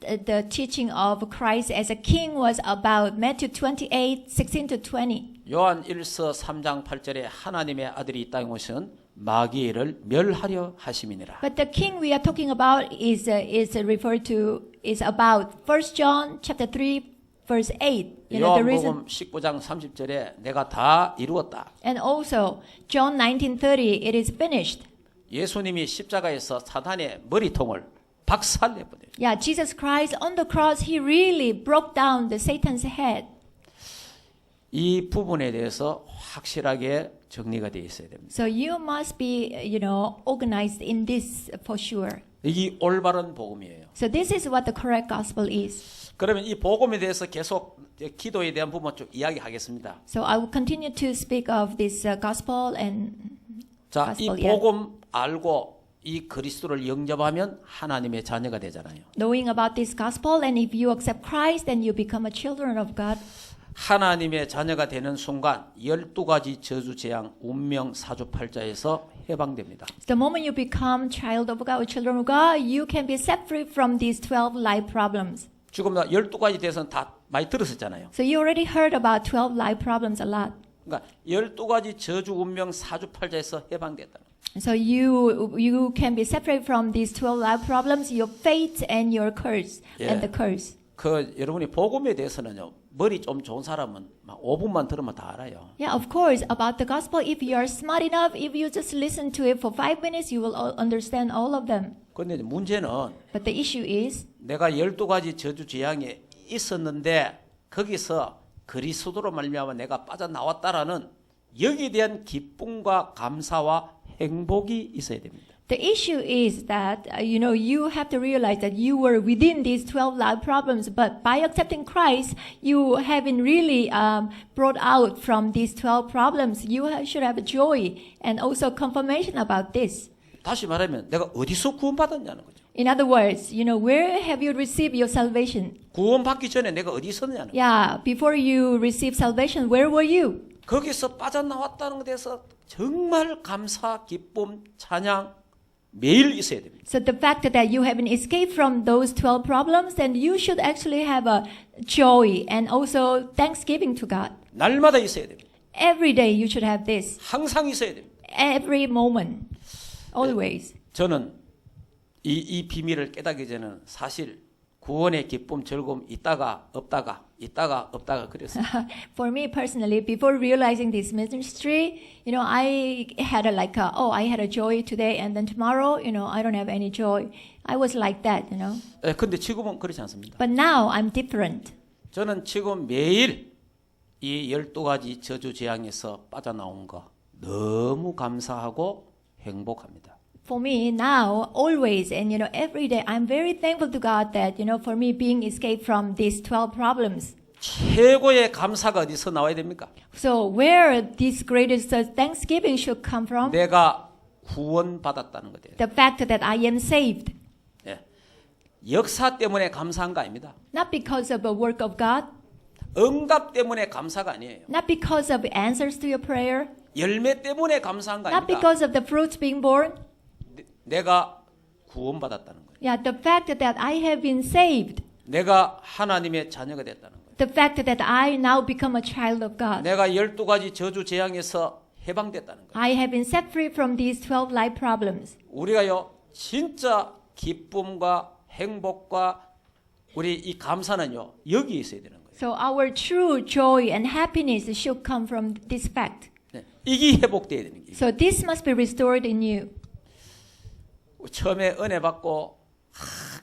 the teaching of Christ as a king was about Matthew 28:16 to 20. 요한 1서 3장 8절에 하나님의 아들이 이 땅에 오신 마귀를 멸하려 하심이니라. But the king we are talking about is about 1 John chapter 3 verse 8. The reason. 요한복음 19장 30절에 내가 다 이루었다. And also John 19:30, it is finished. 예수님이 십자가에서 사단의 머리통을 박살내버려요. Yeah, Jesus Christ on the cross, he really broke down the Satan's head. 이 부분에 대해서 확실하게 정리가 되어 있어야 됩니다. So you must be, organized in this for sure. 이게 올바른 복음이에요. So this is what the correct gospel is. 그러면 이 복음에 대해서 계속 기도에 대한 부분 좀 이야기하겠습니다. So I will continue to speak of this gospel and 자, 이 gospel. Yeah. 복음 알고 이 그리스도를 영접하면 하나님의 자녀가 되잖아요. Knowing about this gospel, and if you accept Christ, then you become a children of God. 하나님의 자녀가 되는 순간 12가지 저주 재앙 운명 사주팔자에서 해방됩니다. The moment you become child of God or children of God, you can be set free from these 12 life problems. 지금 12가지 대해서는 다 많이 들었었잖아요. So you already heard about 12 life problems a lot. 그러니까 12가지 저주 운명 사주팔자에서 해방됐다. So you can be separate from these 12 life problems, your fate and your curse and the curse. 그 여러분이 복음에 대해서는요. 머리 좀 좋은 사람은 막 5분만 들으면 다 알아요. Yeah, of course, about the gospel, if you are smart enough, if you just listen to it for 5 minutes, you will understand all of them. 그런데 문제는 But the issue is, 내가 12가지 저주 재앙에 있었는데 거기서 그리스도로 말미암아 내가 빠져나왔다라는 여기에 대한 기쁨과 감사와 행복이 있어야 됩니다. the issue is that, you have to realize that you were within these 12 life problems, but by accepting Christ, you have been really brought out from these 12 problems. You should have joy and also confirmation about this. 다시 말하면 내가 어디서 구원받았냐는 거죠. In other words, where have you received your salvation? 구원받기 전에 내가 어디 있었느냐는 거죠. Yeah, before you received salvation, where were you? 거기서 빠져나왔다는 것에 대해서 정말 감사, 기쁨, 찬양 매일 있어야 됩니다. So the fact that you have been escaped from those 12 problems, then you should actually have a joy and also thanksgiving to God. 날마다 있어야 됩니다. Every day you should have this. 항상 있어야 됩니다. Every moment. Always. 저는 이 비밀을 깨닫기 전에는 사실 구원의 기쁨, 즐거움 있다가 없다가 그랬어요. For me personally, before realizing this ministry, I had I had a joy today and then tomorrow, I don't have any joy. I was like that. 근데 지금은 그렇지 않습니다. But now I'm different. 저는 지금 매일 이 12가지 저주 재앙에서 빠져나온 거 너무 감사하고 행복합니다. for me now, always, and every day, I'm very thankful to God that for me being escaped from these 12 problems. 최고의 감사가 어디서 나와야 됩니까? So where this greatest thanksgiving should come from? 내가 구원받았다는 거예요. The fact that I am saved. 예. 역사 때문에 감사한 거 아닙니다. Not because of a work of God, 응답 때문에 감사가 아니에요. not because of answers to your prayer, 열매 때문에 감사한 거 not 아닙니다. because of the fruits being born. 내가 구원받았다는 거예요. Yeah, the fact that I have been saved. 내가 하나님의 자녀가 됐다는 거예요. The fact that I now become a child of God. 내가 12가지 저주 재앙에서 해방됐다는 거예요. I have been set free from these 12 life problems. 우리가요 진짜 기쁨과 행복과 우리 이 감사는요 여기 있어야 되는 거예요. So our true joy and happiness should come from this fact. 네. 이게 회복돼야 되는 거예요. So this must be restored in you. 처음에 은혜 받고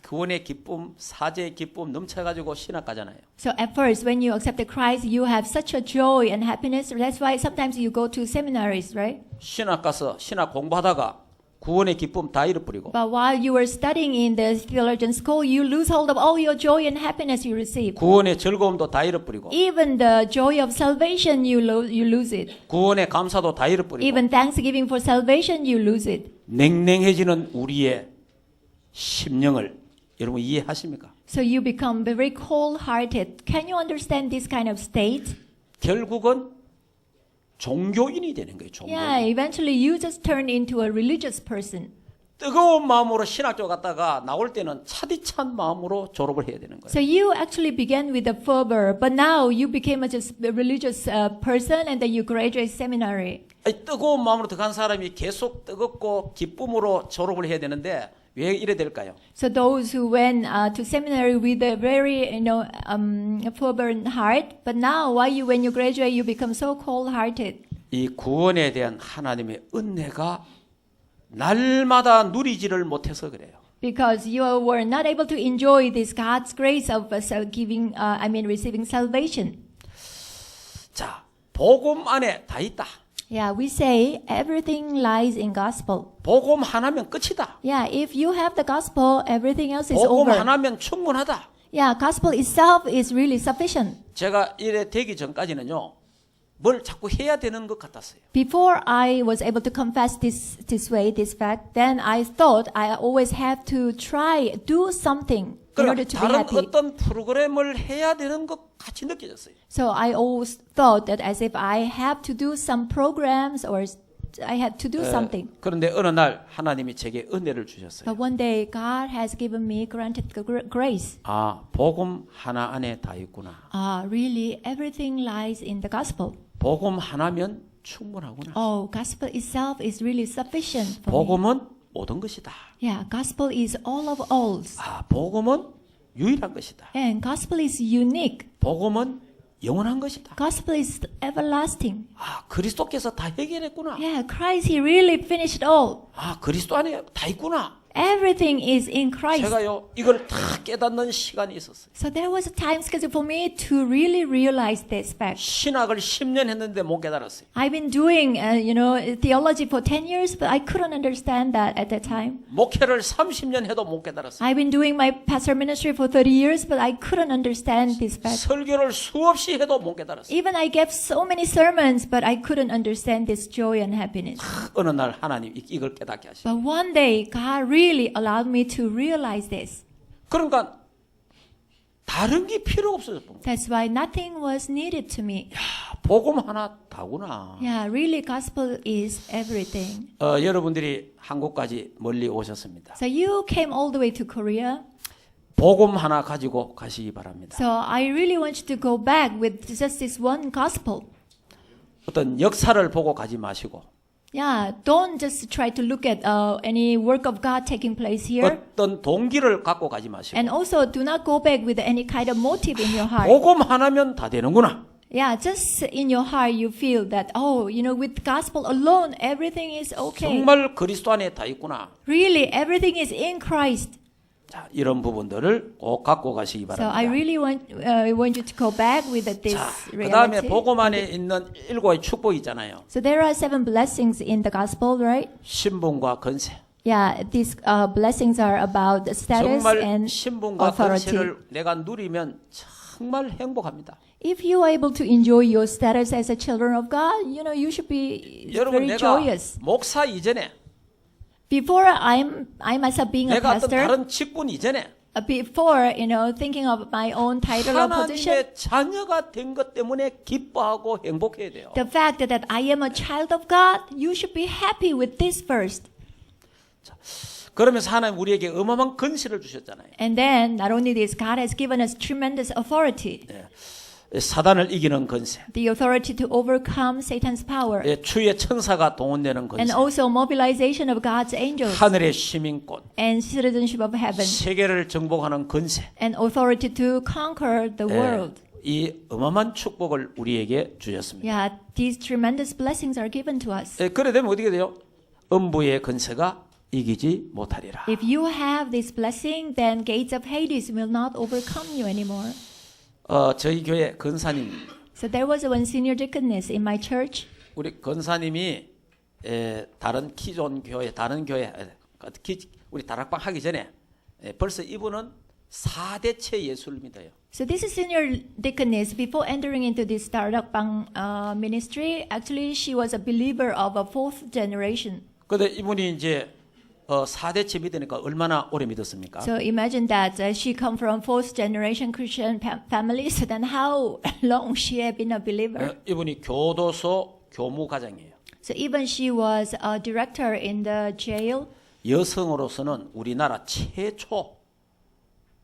구원의 기쁨, 사죄의 기쁨 넘쳐가지고 신학 가잖아요. So at first, when you accepted Christ, you have such a joy and happiness. That's why sometimes you go to seminaries, right? 신학 가서 신학 공부하다가 구원의 기쁨 다 잃어버리고 But while you were studying in the theologian school, you lose hold of all your joy and happiness you receive. 구원의 즐거움도 다 잃어버리고 Even the joy of salvation, you lose it. 구원의 감사도 다 잃어버리고 Even thanksgiving for salvation, you lose it. 냉랭해지는 우리의 심령을 여러분 이해하십니까? So you become very cold-hearted. Can you understand this kind of state? 결국은 종교인이 되는 거예요. 종교인. Yeah, eventually you just turn into a religious person. 뜨거운 마음으로 신학교 갔다가 나올 때는 차디찬 마음으로 졸업을 해야 되는 거예요. So you actually began with a fervor, but now you became just a religious person and then you graduate seminary. 아니, 뜨거운 마음으로 들어간 사람이 계속 뜨겁고 기쁨으로 졸업을 해야 되는데 왜 이래 될까요? So those who went to seminary with a very, fervent heart, but now when you graduate, you become so cold-hearted. 이 구원에 대한 하나님의 은혜가 날마다 누리지를 못해서 그래요. Because you were not able to enjoy this God's grace of receiving salvation. 자, 복음 안에 다 있다. Yeah, we say everything lies in gospel. 복음 하나면 끝이다. Yeah, if you have the gospel, everything else is 복음 over. 하나면 충분하다. Yeah, gospel itself is really sufficient. 제가 이래 되기 전까지는요. 뭘 자꾸 해야 되는 것 같았어요. Before I was able to confess this fact, then I thought I always have to do something in order to be 다른 happy. 어떤 프로그램을 해야 되는 것 같이 느껴졌어요. So I always thought that as if I have to do some programs or I had to do something. 그런데 어느 날 하나님이 제게 은혜를 주셨어요. But one day God has granted grace. 아, 복음 하나 안에 다 있구나. Really, everything lies in the gospel. 복음 하나면 충분하구나. Oh, gospel itself is really sufficient for me. 복음은 모든 것이다. Yeah, gospel is all of alls. 아, 복음은 유일한 것이다. And gospel is unique. 복음은 영원한 것이다. Gospel is everlasting. 아, 그리스도께서 다 해결했구나. Yeah, Christ, He really finished all. 아, 그리스도 안에 다 있구나. Everything is in Christ. 제가요, 이걸 다 깨닫는 시간이 있었어요. So there was a time schedule for me to really realize this fact. 신학을 10년 했는데 못 깨달았어요. I've been doing, theology for 10 years, but I couldn't understand that at that time. 목회를 30년 해도 못 깨달았어요. I've been doing my pastor ministry for 30 years, but I couldn't understand this fact. 설교를 수없이 해도 못 깨달았어요. Even I gave so many sermons, but I couldn't understand this joy and happiness. 어느 날 하나님 이걸 깨닫게 하시고. But one day, God really allowed me to realize this. 그러니까 다른 게 필요 없어졌던 거예요. That's why nothing was needed to me. 복음 하나 다구나. Yeah, really, gospel is everything. 여러분들이 한국까지 멀리 오셨습니다. So you came all the way to Korea. 복음 하나 가지고 가시기 바랍니다. So I really want you to go back with just this one gospel. 어떤 역사를 보고 가지 마시고 Yeah, don't just try to look at any work of God taking place here. 어떤 동기를 갖고 가지 마시고 And also, do not go back with any kind of motive in your heart. 복음 하나면 다 되는구나. Yeah, just in your heart you feel that, with gospel alone, everything is okay. 정말 그리스도 안에 다 있구나. Really, everything is in Christ. 자, 이런 부분들을 꼭 갖고 가시기 So 바랍니다. I really want you to go back with this 자, 그 다음에 reality. 복음 안에 있는 7가지 축복이 있잖아요. So there are 7 blessings in the gospel, right? 신분과 권세, Yeah, these blessings are about status 정말 and 신분과 authority. 권세를 내가 누리면 정말 행복합니다. If you are able to enjoy your status as a children of God, you know, you should be 여러분 very 내가 joyous. 목사 이전에 Before I myself being a 내가 어떤 pastor, 다른 직분 이전에 before, you know, thinking of my own title or position, 하나님의 자녀가 된 것 때문에 기뻐하고 행복해야 돼요. the fact that I am a child of God, you should be happy with this first. 그러면서 하나님 우리에게 어마어마한 권세를 주셨잖아요. And then, not only this, God has given us tremendous authority. 사단을 이기는 권세, The authority to overcome Satan's power. 주의 천사가 동원되는 And 권세, also mobilization of God's angels. 하늘의 시민권, And citizenship of heaven. 세계를 정복하는 권세, And authority to conquer the world. 이 어마어마한 축복을 우리에게 주셨습니다. Yeah, these tremendous blessings are given to us. 그래 되면 어떻게 돼요? 음부의 권세가 이기지 못하리라. If you have this blessing, then gates of Hades will not overcome you anymore. 저희 교회 권사님, So there was one senior deaconess in my church. 우리 권사님이 다른 기존 교회, 다른 교회, 우리 다락방 하기 전에 벌써 이분은 4대체 예수를 믿어요. So this is senior deaconess. Before entering into this Darakbang ministry, actually she was a believer of a fourth generation. 근데 이분이 이제 4대째 믿으니까 얼마나 오래 믿었습니까? So imagine that she come from fourth generation Christian family. So then how long she had been a believer? 이분이 교도소 교무 과장이에요. So even she was a director in the jail. 여성으로서는 우리나라 최초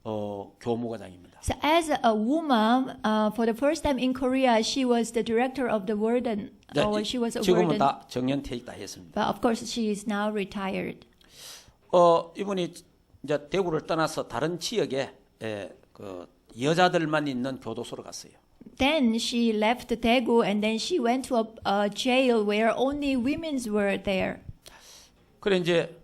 교무 과장입니다. So as a woman, for the first time in Korea, she was the director of the warden, or she was a 지금은 warden. 다 정년퇴직다 했습니다. But of course, she is now retired. 이분이 이제 대구를 떠나서 다른 지역에 그 여자들만 있는 교도소로 갔어요. Then she left Daegu and then she went to a jail where only women's were there. 그래 이제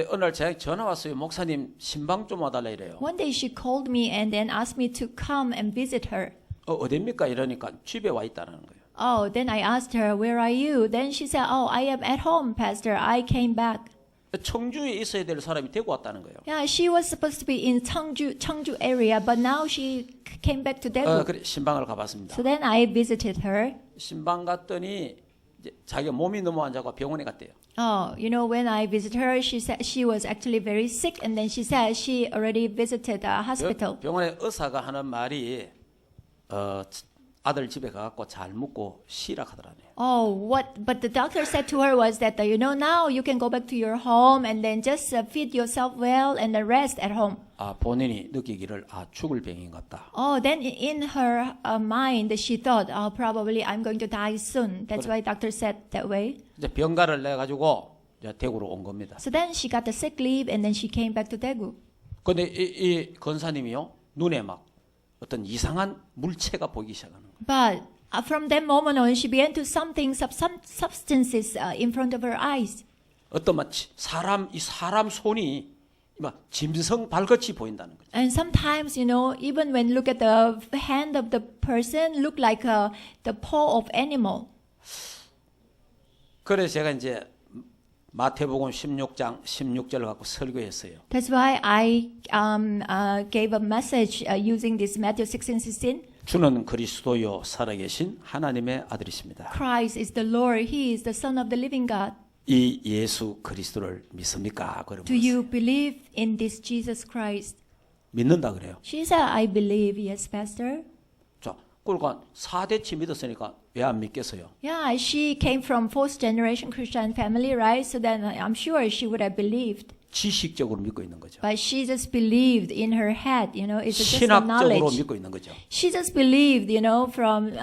어느 날 제가 전화 왔어요. 목사님 신방 좀 와달라 이래요. One day she called me and then asked me to come and visit her. 어디입니까? 이러니까 집에 와 있다는 거예요. Oh, then I asked her, where are you? Then she said, oh, I am at home, Pastor. I came back. 청주에 있어야 될 사람이 대구 왔다는 거예요. Yeah, she was supposed to be in Cheongju area, but now she came back to Daegu. 그래 신방을 가봤습니다. So then I visited her. 신방 갔더니 이제 자기가 몸이 너무 안 좋고 병원에 갔대요. Oh, you know, when I visited her, she said she was actually very sick, and then she said she already visited a hospital. 병원에 의사가 하는 말이 아들 집에 가갖고 잘 묵고 쉬라 하더라네요. Oh, but the doctor said to her was that, you know, now you can go back to your home and then just feed yourself well and then rest at home. 본인이 느끼기를 죽을 병인 것 같다. Oh, then in her mind, she thought, oh, probably I'm going to die soon. That's why doctor said that way. 이제 병가를 내 가지고 이제 대구로 온 겁니다. So then she got the sick leave and then she came back to Daegu. 근데 이 권사님이요 눈에 막 어떤 이상한 물체가 보이기 시작하는 거예요. But from that moment on, she began to something substances in front of her eyes. 어떤 마치 사람 손이 막 짐승 발같이 보인다는 거죠. And sometimes, you know, even when look at the hand of the person, look like the paw of animal. 그래서 제가 이제 마태복음 16장 16절을 갖고 설교했어요. That's why I gave a message using this Matthew 16:16. 주는 그리스도요 살아계신 하나님의 아들이십니다. Christ is the Lord. He is the Son of the living God. 이 예수 그리스도를 믿습니까? Do you believe in this Jesus Christ? 믿는다 그래요. She said, I believe. Yes, Pastor. 자, 그러니까 4대치 믿었으니까 왜 안 믿겠어요? Yeah, she came from fourth generation Christian family, right? So then I'm sure she would have believed. 지식적으로 믿고 있는 거죠. But she just believed in her head, you know, it's just a 신학적으로 knowledge. 믿고 있는 거죠. She just believed, you know, from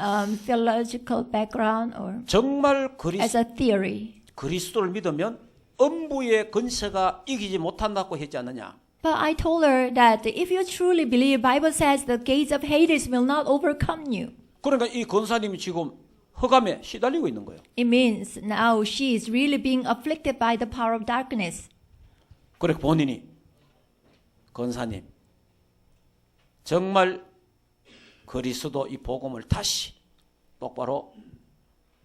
theological background or 정말 as a theory. 그리스도를 믿으면 음부의 권세가 이기지 못한다고 했지 않느냐? But I told her that if you truly believe, Bible says the gates of Hades will not overcome you. 그러니까 이 권사님이 지금 흑암에 시달리고 있는 거예요. It means now she is really being afflicted by the power of darkness. 그래 본인이 권사님 정말 그리스도 이 복음을 다시 똑바로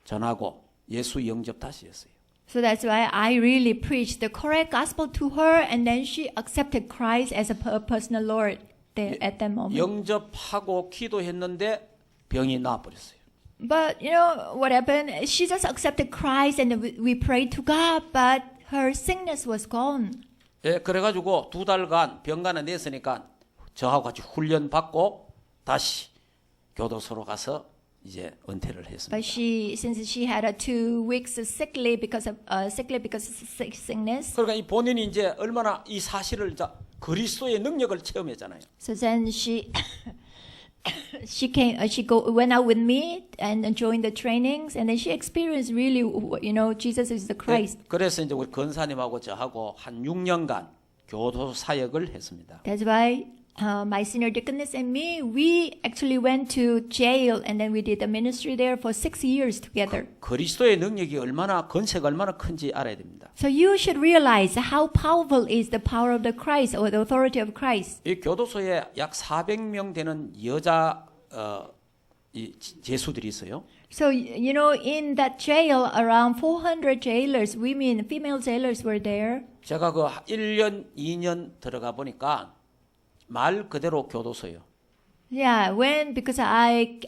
전하고 예수 영접 다시 했어요. So that's why I really preached the correct gospel to her, and then she accepted Christ as a personal Lord there at that moment. 영접하고 기도했는데 병이 나아버렸어요. But you know what happened? She just accepted Christ, and we prayed to God, but her sickness was gone. 예, 그래가지고 2달간 병간에 냈으니까 저하고 같이 훈련 받고 다시 교도소로 가서 이제 은퇴를 했습니다. But since she had a 2 weeks sick leave because of sickness, 그러니까 이 본인이 이제 얼마나 이 사실을 그리스도의 능력을 체험했잖아요. so then she went out with me and joined the trainings, and then she experienced really, you know, Jesus is the Christ. 예, 그래서 이제 우리 권사님하고 저하고 한 6년간 교도소 사역을 했습니다. That's why my senior deaconess and me, we actually went to jail, and then we did the ministry there for 6 years together. 그리스도의 능력이 얼마나 건세가 얼마나 큰지 알아야 됩니다. So you should realize how powerful is the power of the Christ or the authority of Christ. 이 교도소에 약 400명 되는 여자 이 죄수들이 있어요. So you know, in that jail, around 400 jailers, female jailers were there. 제가 그 1년, 2년 들어가 보니까 말 그대로 교도소예요. Yeah, because I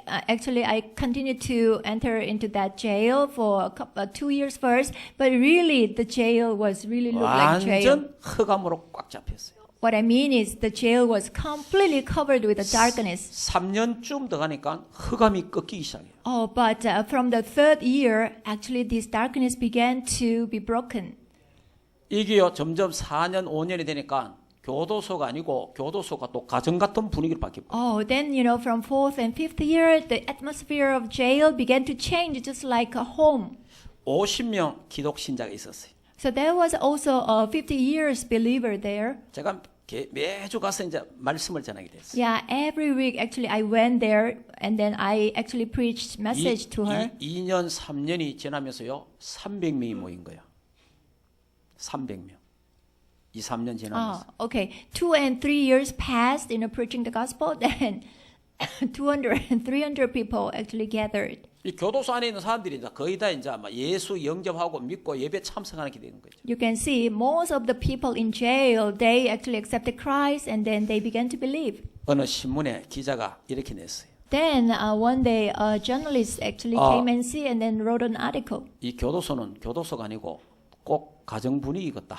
continued to enter into that jail for 2 years first, but really the jail was really looked like jail. 완전 흑암으로 꽉 잡혔어요. What I mean is the jail was completely covered with the darkness. 3년쯤 더 가니까 흑암이 꺾이기 시작해요. Oh, but from the 3rd year, actually this darkness began to be broken. 이게요 점점 4년, 5년이 되니까 교도소가 아니고 교도소가 또 가정 같은 분위기를 바뀌고. Oh, then you know, from 4th and 5th year, the atmosphere of jail began to change, just like a home. 50명 기독 신자가 있었어요. So there was also a 50 years believer there. 제가 매주 가서 이제 말씀을 전하게 됐어요. Yeah, every week actually I went there, and then I actually preached message to her. 2년, 3년이 지나면서요 300명이 모인 거예요. 300명. 2, 3년 지나면서. Okay. 2 and 3 years passed in preaching the gospel. Then 200 and 300 people actually gathered. 이 교도소 안에 있는 사람들이 이제 거의 다 이제 아마 예수 영접하고 믿고 예배 참석하게 되는 거죠. You can see most of the people in jail, they actually accepted Christ, and then they began to believe. 어느 신문에 기자가 이렇게 냈어요. Then one day a journalist actually came and see, and then wrote an article. 이 교도소는 교도소가 아니고 꼭 가정 분위기겠다.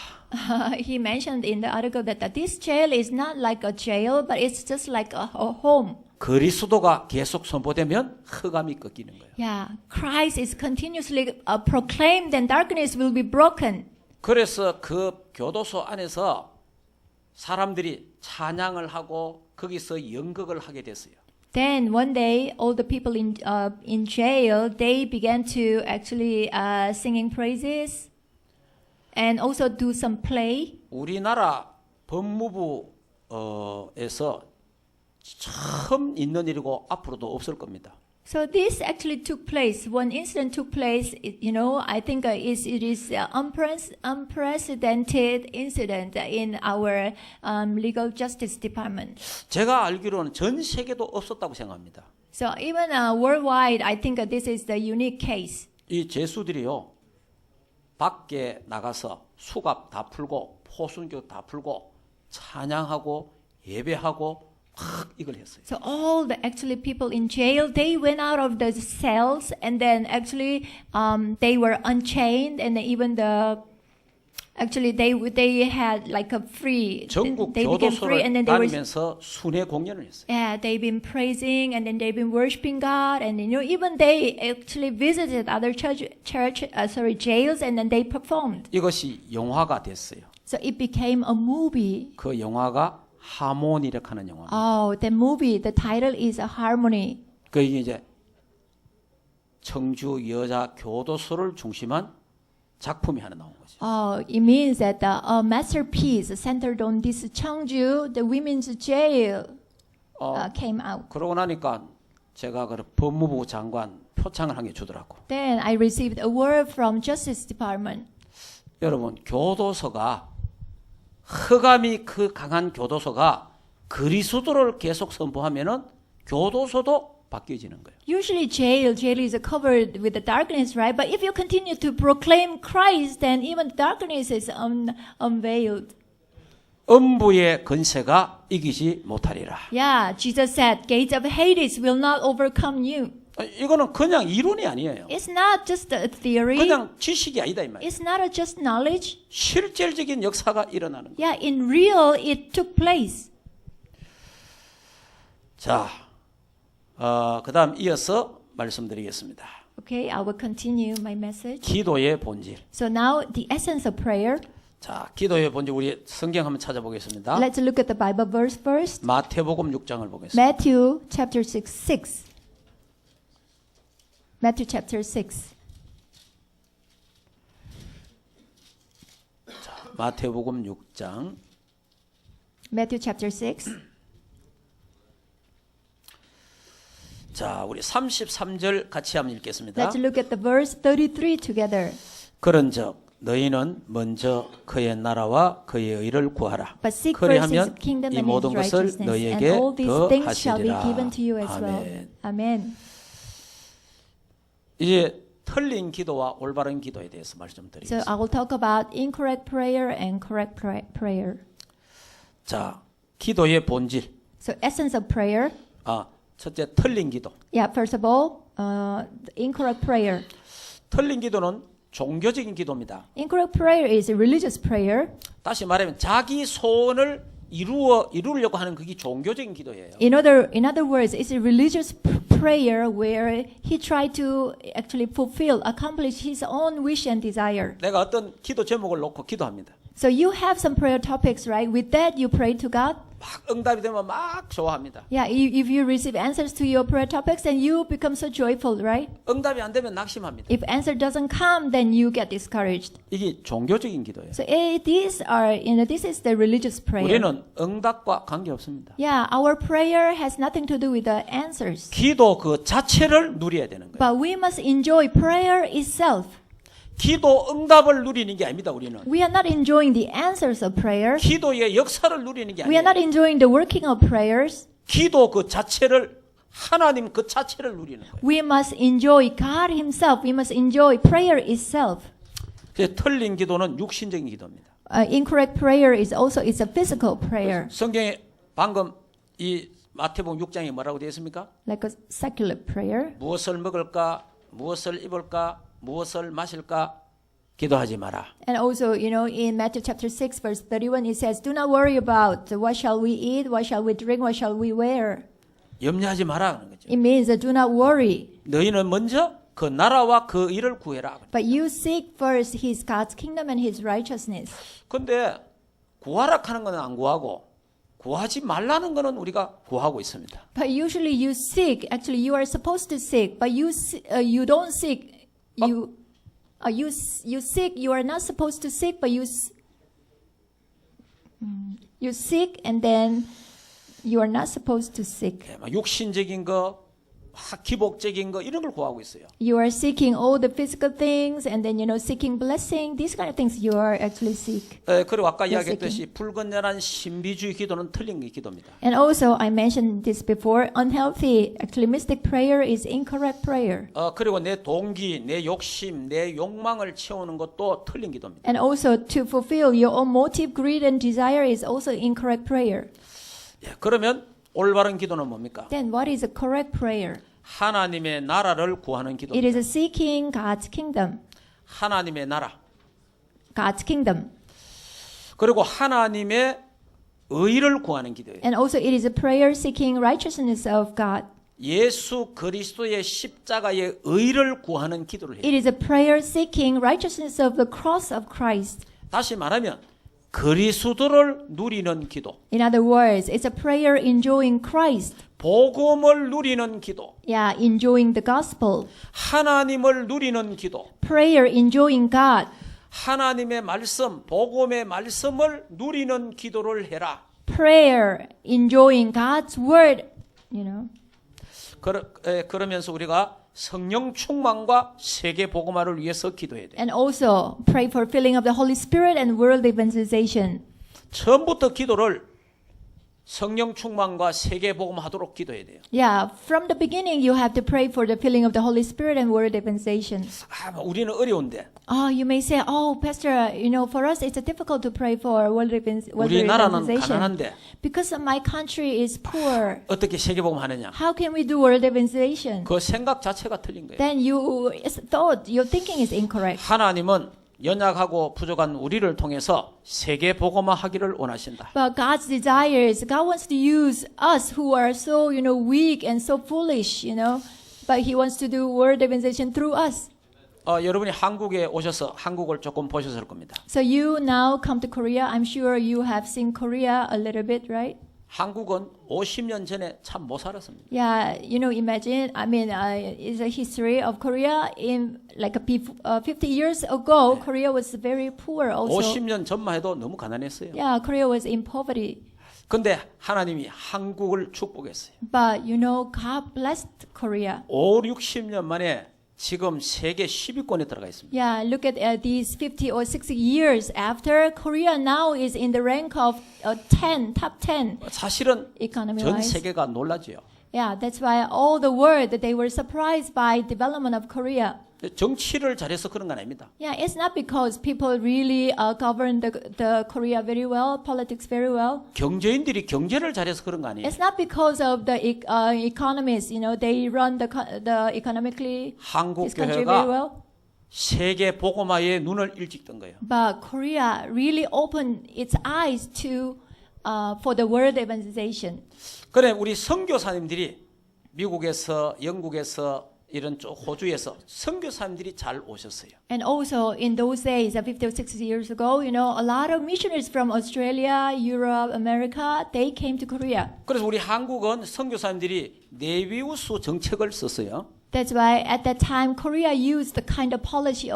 He mentioned in the article that this jail is not like a jail, but it's just like a home. 그리스도가 계속 선포되면 흑암이 꺾이는 거예요. Yeah, Christ is continuously proclaimed, and darkness will be broken. 그래서 그 교도소 안에서 사람들이 찬양을 하고 거기서 연극을 하게 됐어요. Then one day, all the people in jail, they began to actually singing praises, and also do some play. 우리나라 법무부에서 처음 있는 일이고 앞으로도 없을 겁니다. So this actually took place. One incident took place. You know, I think it is unprecedented incident in our legal justice department. 제가 알기로는 전 세계도 없었다고 생각합니다. So even worldwide, I think this is the unique case. 이 죄수들이요 밖에 나가서 수갑 다 풀고 포순교 다 풀고 찬양하고 예배하고 막 이걸 했어요. So all the actually people in jail, they went out of the cells, and then actually they were unchained, and even they had like a free. 전국 They became free, 교도소를 and then they were. 다니면서 순회 공연을 했어요. Yeah, they've been praising, and then they've been worshiping God, and you know, even they actually visited other jails, and then they performed. 이것이 영화가 됐어요. So it became a movie. 그 영화가 하모니라고 하는 영화입니다. Oh, the movie, the title is a Harmony. 그 이제 청주 여자 교도소를 중심한 작품이 하나 나온 거죠. Oh, it means that a masterpiece centered on this Cheongju, the women's jail, came out. 그러고 나니까 제가 그 법무부 장관 표창을 한 개 주더라고. Then I received a word from Justice Department. 여러분 교도소가 흑암이 그 강한 교도소가 그리스도를 계속 선포하면은 교도소도 바뀌어지는 거예요. Usually jail is covered with the darkness, right? But if you continue to proclaim Christ, then even darkness is unveiled. 음부의 권세가 이기지 못하리라. Yeah, Jesus said, gates of Hades will not overcome you. 이거는 그냥 이론이 아니에요. It's not just a theory. 그냥 지식이 아니다 이 말이에요. It's not just knowledge. 실질적인 역사가 일어나는 거예요. Yeah, in real, it took place. 자, 그다음 이어서 말씀드리겠습니다. Okay, I will continue my message. 기도의 본질. So now, the essence of prayer. 자, 기도의 본질 우리 성경 한번 찾아보겠습니다. Let's look at the Bible verse first. 마태복음 6장을 보겠습니다. Matthew chapter 6. Matthew chapter 6. 마태복음 6장 Matthew chapter 6. 자, 우리 33절 같이 한번 읽겠습니다. Let's look at the verse 33 together. 그런즉 너희는 먼저 그의 나라와 그의 의를 구하라. But seek first his 그리하면 kingdom 이 and his 모든 것을 righteousness, and 너희에게 all these 더 things shall be 하시리라. given to you as well. 아멘. Amen. 이제 틀린 기도와 올바른 기도에 대해서 So 말씀드리겠습니다. I will talk about incorrect prayer and correct prayer. 자, 기도의 본질. So essence of prayer. 첫째 틀린 기도. Yeah, first of all, the incorrect prayer. 틀린 기도는 종교적인 기도입니다. Incorrect prayer is a religious prayer. 다시 말하면 자기 소원을 이루려고 하는 그게 종교적인 기도예요. In other words, it's a religious prayer where he tried to actually accomplish his own wish and desire. 내가 어떤 기도 제목을 놓고 기도합니다. So you have some prayer topics, right? With that, you pray to God. 막 응답이 되면 막 좋아합니다. Yeah, if you receive answers to your prayer topics, then you become so joyful, right? 응답이 안 되면 낙심합니다. If answer doesn't come, then you get discouraged. 이게 종교적인 기도예요. So this is the religious prayer. 우리는 응답과 관계 없습니다. Yeah, our prayer has nothing to do with the answers. 기도 그 자체를 누려야 되는 거예요. But we must enjoy prayer itself. 기도 응답을 누리는 게 아닙니다. 우리는 We are not enjoying the answers of prayer. 기도의 역사를 누리는 게 We are not 아니에요. enjoying the working of prayers. 기도 그 자체를 하나님 그 자체를 누리는 거예요. We must enjoy God Himself. We must enjoy prayer itself. 그래서 틀린 기도는 육신적인 기도입니다. Incorrect prayer is a physical prayer, 성경에 방금 이 마태복음 6장에 뭐라고 되어 있습니까? like a secular prayer. 무엇을 먹을까? 무엇을 입을까? 무엇을 마실까? 기도하지 마라. And also, in Matthew chapter 6, verse 31, it says, "Do not worry about what shall we eat, what shall we drink, what shall we wear." 염려하지 마라 하는 거죠. It means that do not worry, 너희는 먼저 그 나라와 그 일을 구해라. but you seek first God's kingdom and His righteousness. 근데 구하라 하는 거는 안 구하고 구하지 말라는 거는 우리가 구하고 있습니다. But usually you seek. Actually, you are supposed to seek, but you don't seek. You seek. You are not supposed to seek, but you seek, and then you are not supposed to seek. 육신적인 거, 기복적인 거 이런 걸 구하고 있어요. You are seeking all the physical things, and then seeking blessing. These kind of things you are actually seek. 그리고 아까 You're 이야기했듯이 불건전한 신비주의 기도는 틀린 기도입니다. And also, I mentioned this before. Unhealthy, actually, mystic prayer is incorrect prayer. 그리고 내 동기, 내 욕심, 내 욕망을 채우는 것도 틀린 기도입니다. And also, to fulfill your own motive, greed, and desire is also incorrect prayer. 그러면 올바른 기도는 뭡니까? Then, what is a correct prayer? 하나님의 나라를 구하는 It 기도입니다. is seeking God's kingdom. 하나님의 나라. God's kingdom. 그리고 하나님의 의를 구하는 기도예요. And also, it is a prayer seeking righteousness of God. 예수 그리스도의 십자가의 의를 구하는 기도를 해요. It is a prayer seeking righteousness of the cross of Christ. 다시 말하면 그리스도를 누리는 기도, In other words, it's a prayer enjoying Christ. 복음을 누리는 기도, Yeah, enjoying the gospel. 하나님을 누리는 기도, Prayer enjoying God. 하나님의 말씀, 복음의 말씀을 누리는 기도를 해라. Prayer enjoying God's word. 그러면서 우리가 성령 충만과 세계 복음화를 위해서 기도해야 돼. And also pray for filling of the Holy Spirit and world evangelization. 처음부터 기도를 성령 충만과 세계 복음하도록 기도해야 돼요. Yeah, from the beginning, you have to pray for the filling of the Holy Spirit and word evangelization. 우리는 어려운데 Oh, you may say, oh, Pastor, for us it's difficult to pray for word 우리나라는 evangelization 가난한데 because my country is poor. 어떻게 세계 복음 하느냐? How can we do word evangelization? 그 생각 자체가 틀린 거예요. Then your thinking is incorrect. 하나님은 연약하고 부족한 우리를 통해서 세계 복음화하기를 원하신다. But God's desire is God wants to use us who are so, weak and so foolish, but He wants to do word evangelization through us. 여러분이 한국에 오셔서 한국을 조금 보셨을 겁니다. So you now come to Korea. I'm sure you have seen Korea a little bit, right? 한국은 50년 전에 참 못 살았습니다. Yeah, imagine, it's a history of Korea in 50 years ago, Korea was very poor also. 50년 전만 해도 너무 가난했어요. Yeah, Korea was in poverty. 근데 하나님이 한국을 축복했어요. But God blessed Korea. 5, 60년 만에 지금 세계 10위권에 들어가 있습니다. Yeah, look at these 50 or 60 years after, Korea now is in the rank of top 10 사실은 전 economy-wise. 세계가 놀라지요. Yeah, that's why all the world, they were surprised by development of Korea. 정치를 잘해서 그런 건 아닙니다. Yeah, it's not because people really govern the Korea very well, politics very well. 경제인들이 경제를 잘해서 그런 거 아니에요. It's not because of the economists, they run the economically 한국 this country very 교회가 well. 세계 복음화에 눈을 일찍 뜬 거예요. But Korea really opened its eyes for the word evangelization. 그래 우리 선교사님들이 미국에서 영국에서 이런 쪽 호주에서 선교사님들이 잘 오셨어요. And also in those days, 50 or 60 years ago, a lot of missionaries from Australia, Europe, America, they came to Korea. 그래서 우리 한국은 선교사님들이 네비우스 정책을 썼어요. That's why at that time, Korea used the kind of policy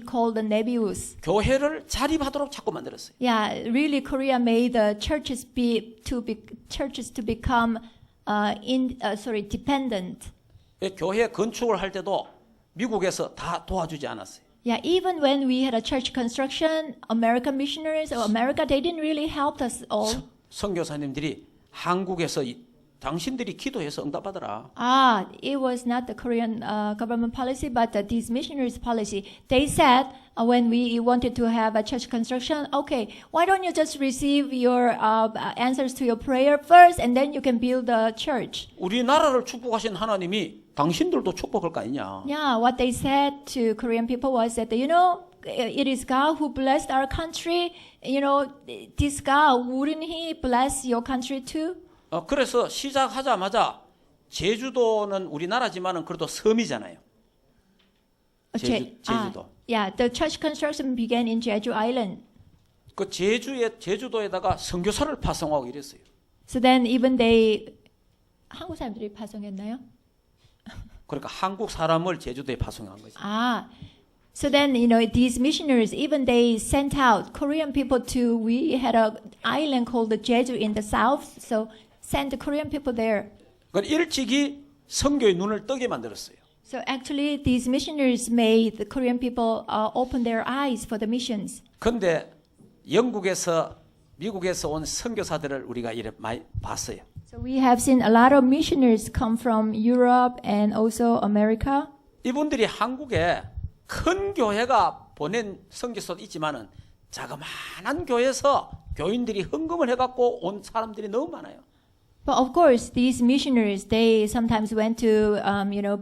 called the Nebius. 교회를 자립하도록 자꾸 만들었어요. Yeah, really, Korea made the churches to become dependent. 교회 건축을 할 때도 미국에서 다 도와주지 않았어요. Yeah, even when we had a church construction, American missionaries or America, they didn't really help us all. 선교사님들이 한국에서 당신들이 기도해서 응답받아라. It was not the Korean government policy, but these missionaries' policy. They said when we wanted to have a church construction, okay, why don't you just receive your answers to your prayer first, and then you can build the church. 우리나라를 축복하신 하나님이 당신들도 축복할 거 아니냐. Yeah, what they said to Korean people was that, it is God who blessed our country. This God, wouldn't He bless your country too? 그래서 시작하자마자 제주도는 우리나라지만은 그래도 섬이잖아요. 제주도. Yeah, the church construction began in Jeju Island. 그 제주도에다가 선교사를 파송하고 이랬어요. So then even 한국 사람들이 파송했나요? 그러니까 한국 사람을 제주도에 파송한 거죠. So then, these missionaries, even they sent out Korean people we had an island called the Jeju in the south, so sent the Korean people there. 그러니까 일찍이 선교의 눈을 뜨게 만들었어요. So actually, these missionaries made the Korean people open their eyes for the missions. 근데 영국에서 미국에서 온 선교사들을 우리가 이렇게 많이 봤어요. So we have seen a lot of missionaries come from Europe and also America. 이분들이 한국에 큰 교회가 보낸 선교사도 있지만은 자그마한 교회에서 교인들이 헌금을 해갖고 온 사람들이 너무 많아요. But of course, these missionaries, they sometimes went to,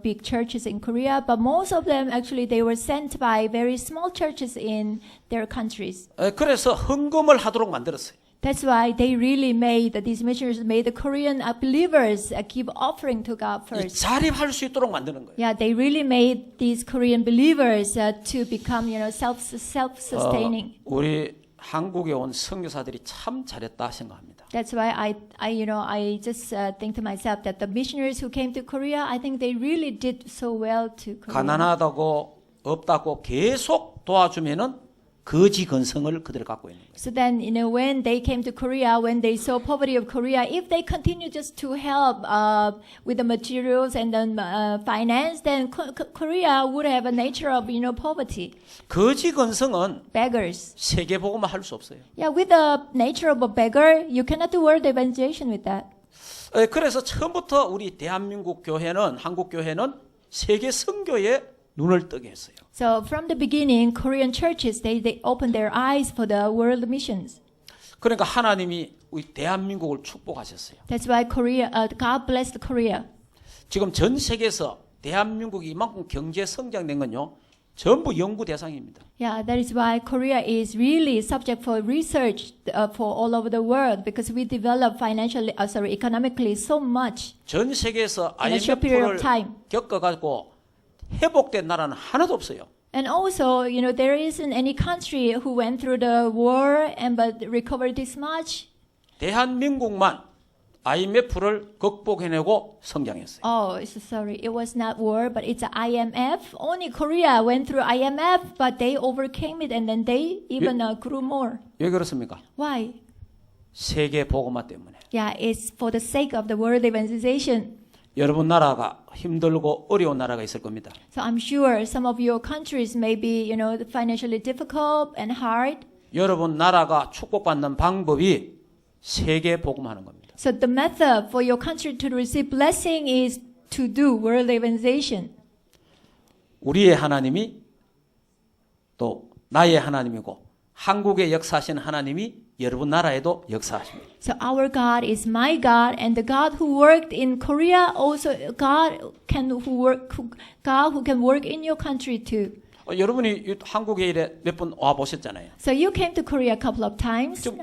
big churches in Korea, but most of them actually they were sent by very small churches in their countries. 그래서 헌금을 하도록 만들었어요. That's why these missionaries made the Korean believers give offering to God first. 자립할 수 있도록 만드는 거예요. Yeah, they really made these Korean believers to become, self-sustaining. 우리 한국에 온 선교사들이 참 잘했다 생각합니다. That's why I just think to myself that the missionaries who came to Korea, I think they really did so well to Korea. 가난하다고 없다고 계속 도와주면은 거지 근성을 그대로 갖고 있는 거예요. So then, when they came to Korea, when they saw poverty of Korea, if they continue just to help with the materials and then finance, then Korea would have a nature of, poverty, 거지 근성은 beggars. 세계 복음화 할 수 없어요. Yeah, with the nature of a beggar, you cannot do world evangelization with that. 그래서 처음부터 우리 대한민국 교회는 한국 교회는 세계 선교에 눈을 뜨게 했어요. So from the beginning, Korean churches, they opened their eyes for the world missions. 그러니까 하나님이 우리 대한민국을 축복하셨어요. That's why God blessed Korea. 지금 전 세계에서 대한민국이 이만큼 경제 성장된 건요. 전부 연구 대상입니다. Yeah, that is why Korea is really subject for research for all over the world because we develop economically so much. 전 세계에서 In a short period IMF를 of time. 겪어가지고 회복된 나라는 하나도 없어요. And also, there isn't any country who went through the war but recovered this much. 대한민국만 IMF를 극복해내고 성장했어요. Oh, so sorry. It was not war, but it's a IMF. Only Korea went through IMF, but they overcame it and then they even grew more. 왜 그렇습니까? Why? 세계 복음화 때문에. Yeah, it's for the sake of the world evangelization. 여러분 나라가 힘들고 어려운 나라가 있을 겁니다. So I'm sure some of your countries may be, financially difficult and hard. 여러분 나라가 축복받는 방법이 세계 복음하는 겁니다. So the method for your country to receive blessing is to do world evangelization. 우리의 하나님이 또 나의 하나님이고 한국에 역사하시는 하나님이 여러분 나라에도 역사하십니다. So our God is my God, and the God who worked in Korea also God who can work in your country too. 여러분이 한국에 이래 몇 번 와 보셨잖아요. So you came to Korea a couple of times. 좀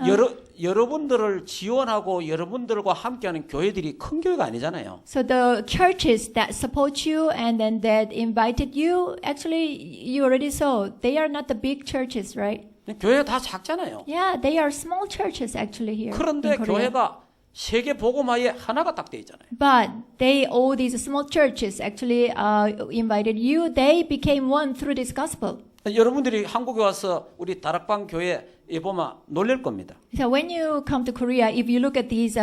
여러분들을 지원하고 여러분들과 함께하는 교회들이 큰 교회가 아니잖아요. So the churches that support you and then that invited you, actually you already saw they are not the big churches, right? 교회가 다 작잖아요. Yeah, they are small churches actually here. 그런데 in Korea. 교회가 세계 복음화에 하나가 딱 돼 있잖아요. But all these small churches actually invited you. They became one through this gospel. 여러분들이 한국에 와서 우리 다락방 교회에 보면 놀랄 겁니다. So when you come to Korea, if you look at these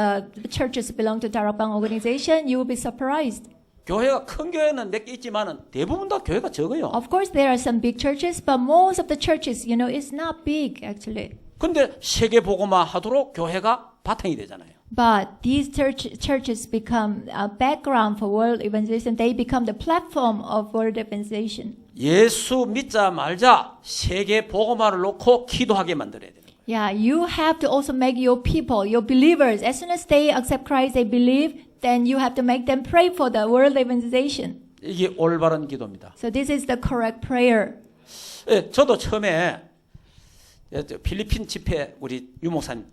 churches belong to Darakbang organization, you will be surprised. 교회가 큰 교회는 몇 개 있지만은 대부분 다 교회가 적어요. Of course, there are some big churches, but most of the churches, it's not big actually. 근데 세계 복음화 하도록 교회가 바탕이 되잖아요. But these churches become a background for world evangelization. They become the platform of world evangelization. 예수 믿자 말자 세계 복음화를 놓고 기도하게 만들어야 돼요. Yeah, you have to also make your people, your believers, as soon as they accept Christ, they believe, then you have to make them pray for the world evangelization. 이게 올바른 기도입니다. So this is the correct prayer. 예, 저도 처음에 필리핀 집회 우리 유 목사님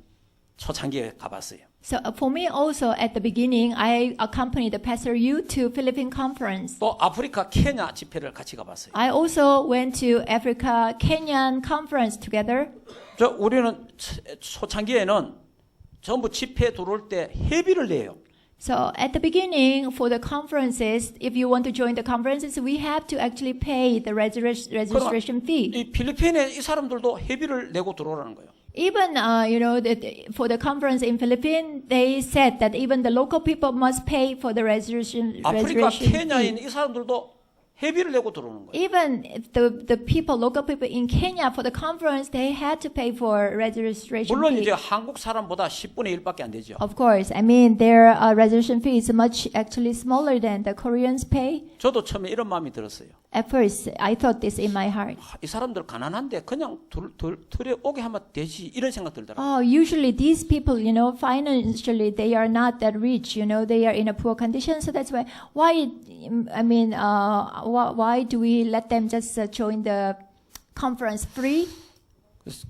초창기에 가봤어요. So for me also at the beginning, I accompanied the Pastor Yu to Philippine conference. 또 아프리카 케냐 집회를 같이 가봤어요. I also went to Africa Kenyan conference together. 우리는 초창기에는 전부 집회 들어올 때 회비를 내요. So at the beginning for the conferences, if you want to join the conferences, we have to actually pay the registration fee. 이 필리핀에 이 사람들도 회비를 내고 들어오라는 거예요. Even for the conference in Philippines, they said that even the local people must pay for the registration 아프리카 fee. 케냐인 이 사람들도 회비를 내고 들어오는 거예요. Even the local people in Kenya for the conference, they had to pay for registration 물론 fee. 이제 한국 사람보다 10분의 1밖에 안 되죠. Of course, I mean their registration fee is much actually smaller than the Koreans pay. 저도 처음에 이런 마음이 들었어요. At first, I thought this in my heart. 이 사람들 가난한데 그냥 들에 오게 하면 되지 이런 생각 들더라고요. Oh, usually these people, financially they are not that rich. They are in a poor condition. So that's why do we let them just join the conference free?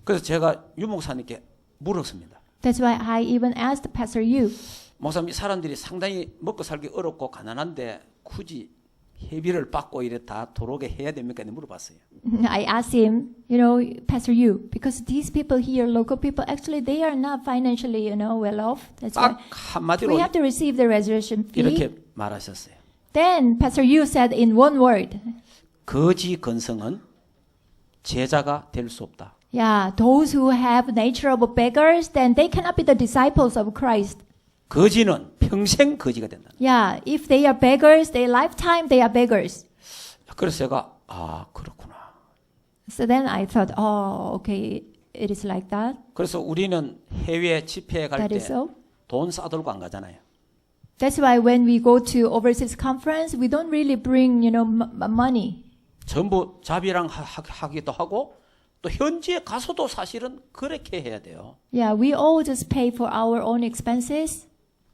그래서 제가 유 목사님께 물었습니다. That's why I even asked Pastor Yu. 목사님 이 사람들이 상당히 먹고 살기 어렵고 가난한데 굳이 회비를 받고 이래 다 들어오게 해야 됩니까? 물어봤어요. I asked him, Pastor Yu, because these people here, local people, actually they are not financially, well off. That's why 딱 한마디로 we have to receive the registration fee. 이렇게 말하셨어요. Then Pastor Yu said in one word, 거지 근성은 제자가 될 수 없다. Yeah, those who have nature of beggars, then they cannot be the disciples of Christ. 거지는 평생 거지가 된다. Yeah, if they are beggars, their lifetime they are beggars. 그래서 제가 그렇구나. So then I thought, oh, okay, it is like that. 그래서 우리는 해외 집회에 갈 That 때 is so. 돈 싸들고 안 가잖아요. That's why when we go to overseas conference, we don't really bring, money. 전부 자비랑 하기도 하고 또 현지에 가서도 사실은 그렇게 해야 돼요. Yeah, we all just pay for our own expenses.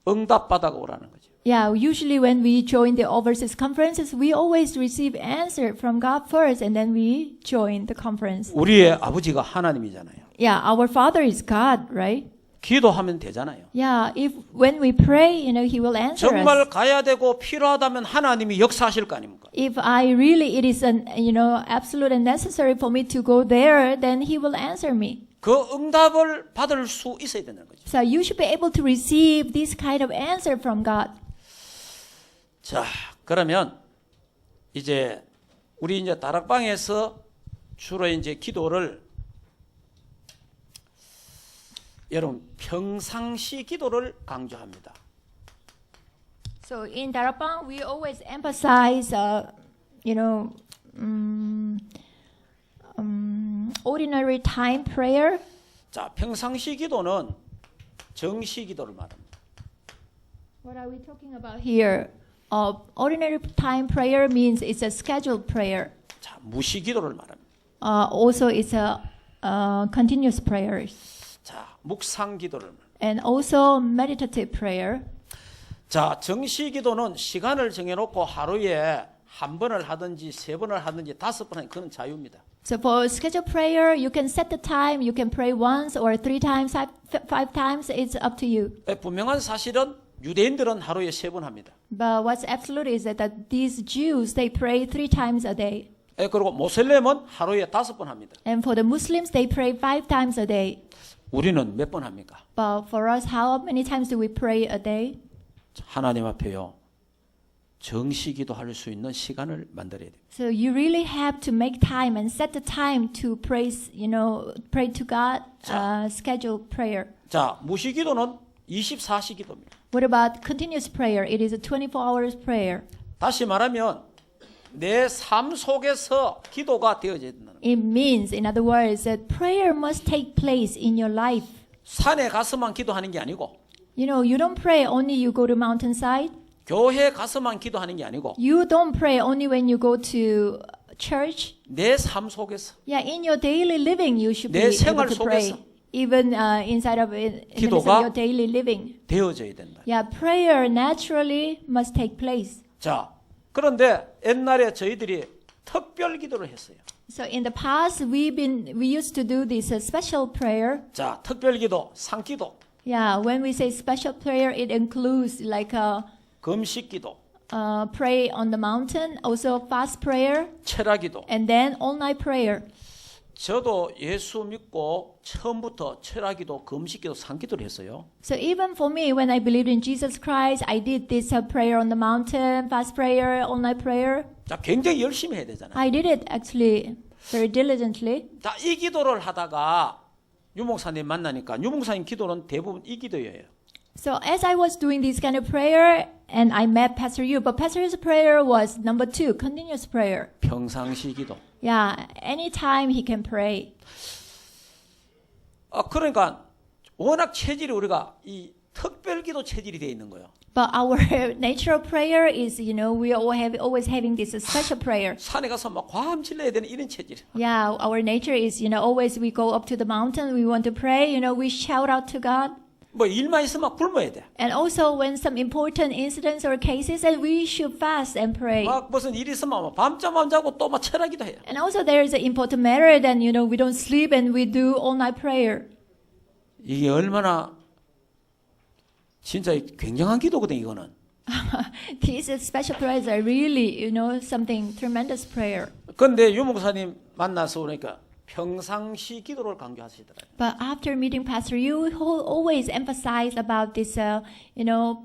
응답 받아가 오라는 거죠. Yeah, usually when we join the overseas conferences, we always receive answer from God first, and then we join the conference. 우리의 아버지가 하나님이잖아요. Yeah, our Father is God, right? 기도하면 되잖아요. Yeah, if when we pray, He will answer us. 정말 가야 되고 필요하다면 하나님이 역사하실 거 아닙니까? If I really, it is absolute and necessary for me to go there, then He will answer me. 그 응답을 받을 수 있어야 되는 거죠. So you should be able to receive this kind of answer from God. 자, 그러면 이제 우리 이제 다락방에서 주로 이제 기도를 여러분 평상시 기도를 강조합니다. So in Darabang, we always emphasize, ordinary time prayer. 자, 평상시 기도는 정시 기도를 말합니다. What are we talking about here? Ordinary time prayer means it's a scheduled prayer. 자, 무시 기도를 말합니다. Also, it's a continuous prayer. 자, 묵상 기도를 말합니다. And also meditative prayer. 자, 정시 기도는 시간을 정해놓고 하루에 한 번을 하든지 세 번을 하든지 다섯 번 하든지 그건 자유입니다. So for scheduled prayer, you can set the time. You can pray once or three times, five times. It's up to you. 분명한 사실은 유대인들은 하루에 세 번 합니다. But what's absolute is that these Jews, they pray 3 times a day. 그리고 모슬렘은 하루에 다섯 번 합니다. And for the Muslims, they pray 5 times a day. 우리는 몇 번 합니까? But for us, how many times do we pray a day? 하나님 앞에요. 정시기도 할 수 있는 시간을 만들어야 돼요. So you really have to make time and set the time to praise, pray to God, schedule prayer. 자, 무시기도는 24시 기도입니다. What about continuous prayer? It is a 24 hours prayer. 다시 말하면 내 삶 속에서 기도가 되어져야 된다. It means, in other words, that prayer must take place in your life. 산에 가서만 기도하는 게 아니고 You don't pray only you go to mountainside. 교회 가서만 기도하는 게 아니고 You don't pray only when you go to church. 내 삶 속에서 Yeah, in your daily living, you should be 내 able 생활 to pray. 속에서 Even inside of in the midst 기도가 of your daily living. 되어져야 된다. Yeah, prayer naturally must take place. 자, 그런데 옛날에 저희들이 특별 기도를 했어요. So in the past, we used to do this special prayer. 자, 특별 기도, 상기도, Yeah, when we say special prayer, it includes like 금식 기도, pray on the mountain, also fast prayer, 철학 기도. and then all night prayer. 저도 예수 믿고 처음부터 철학 기도, 금식 기도, 상기도를 했어요. So even for me, when I believed in Jesus Christ, I did this prayer on the mountain, fast prayer, all night prayer. 자, 굉장히 열심히 해야 되잖아요. I did it actually very diligently. 자, 이 기도를 하다가 유목사님 만나니까 유목사님 기도는 대부분 이 기도예요. So as I was doing this kind of prayer, and I met Pastor Yu, but Pastor Yu's prayer was number 2, continuous prayer. 평상시 기도. Yeah, anytime he can pray. 그러니까 워낙 체질이 우리가 이 특별 기도 체질이 돼 있는 거예요. But our natural prayer is, we all always having this special prayer. 산에 가서 막 과함질러야 되는 이런 체질. Yeah, our nature is, always we go up to the mountain, we want to pray, we shout out to God. 뭐 일만 있으면 굶어야 돼. And also when some important incidents or cases, and we should fast and pray. 막 무슨 일이 있으면 밤잠 안 자고 또 막 철학기도 해요. And also there is an important matter that, we don't sleep and we do all night prayer. 이게 얼마나 진짜 굉장한 기도거든 이거는. These special prayers are really, something tremendous prayer. 근데 유목사님 만나서 오니까 평상시 기도를 강조하시더라고요. But after meeting Pastor Yu, he always emphasized about this,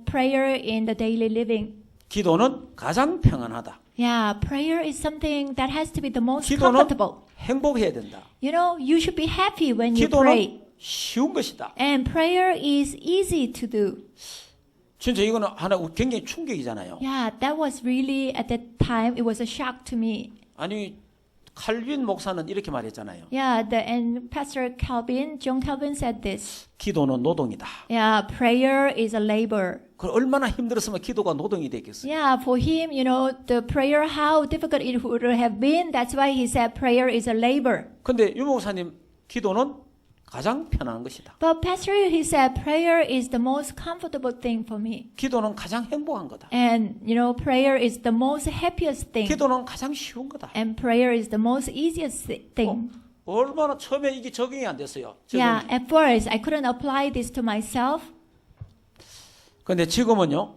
prayer in the daily living. 기도는 가장 평안하다. Yeah, prayer is something that has to be the most 기도는 comfortable. 행복해야 된다. You know, you should be happy when you pray. 기도는 쉬운 것이다. And prayer is easy to do. 진짜 이거는 하나 굉장히 충격이잖아요. Yeah, that was really, at that time, it was a shock to me. 아니 칼빈 목사는 이렇게 말했잖아요. Yeah, and Pastor Calvin, John Calvin said this. 기도는 노동이다. Yeah, prayer is a labor. 그 얼마나 힘들었으면 기도가 노동이 됐겠어요. Yeah, for him, you know, the prayer, how difficult it would have been. That's why he said prayer is a labor. 근데 유 목사님 기도는 가장 편안한 것이다. But Pastor, he said prayer is the most comfortable thing for me. 기도는 가장 행복한 거다. And, you know, prayer is the most happiest thing. 기도는 가장 쉬운 거다. And prayer is the most easiest thing. 얼마나 처음에 이게 적용이 안 됐어요. Yeah, at first, I couldn't apply this to myself. 근데 지금은요.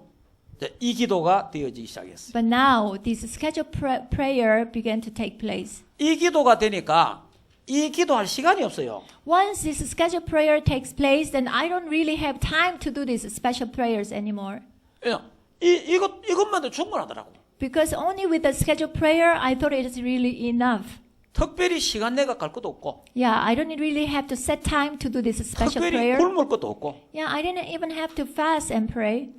이 기도가 되어지기 시작했어요. But now, this scheduled prayer began to take place. 이 기도가 되니까 이 기도할 시간이 없어요. Once this scheduled prayer takes place, then I don't really have time to do these special prayers anymore. 이것만도 충분하더라고. Because only with the scheduled prayer, I thought it is really enough. 특별히 시간 내가 갈 것도 없고, Yeah, I don't really have to set time to do this special 특별히 prayer. 굶을 것도 없고. Yeah, I didn't even have to fast and pray.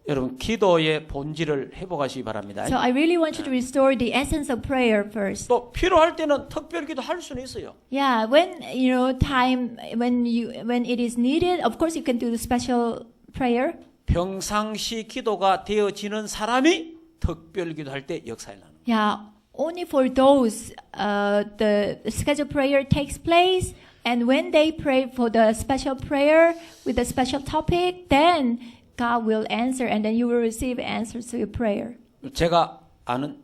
여러분 기도의 본질을 회복하시기 바랍니다. So I really want you to restore the essence of prayer first. 또 필요할 때는 특별 기도할 수는 있어요. Yeah, when you know time when it is needed, of course you can do the special prayer. 평상시 기도가 되어지는 사람이 특별 기도할 때 역사에 나는. Yeah, only for those the scheduled prayer takes place, and when they pray for the special prayer with a special topic, then God will answer, and then you will receive answers to your prayer. 제가 아는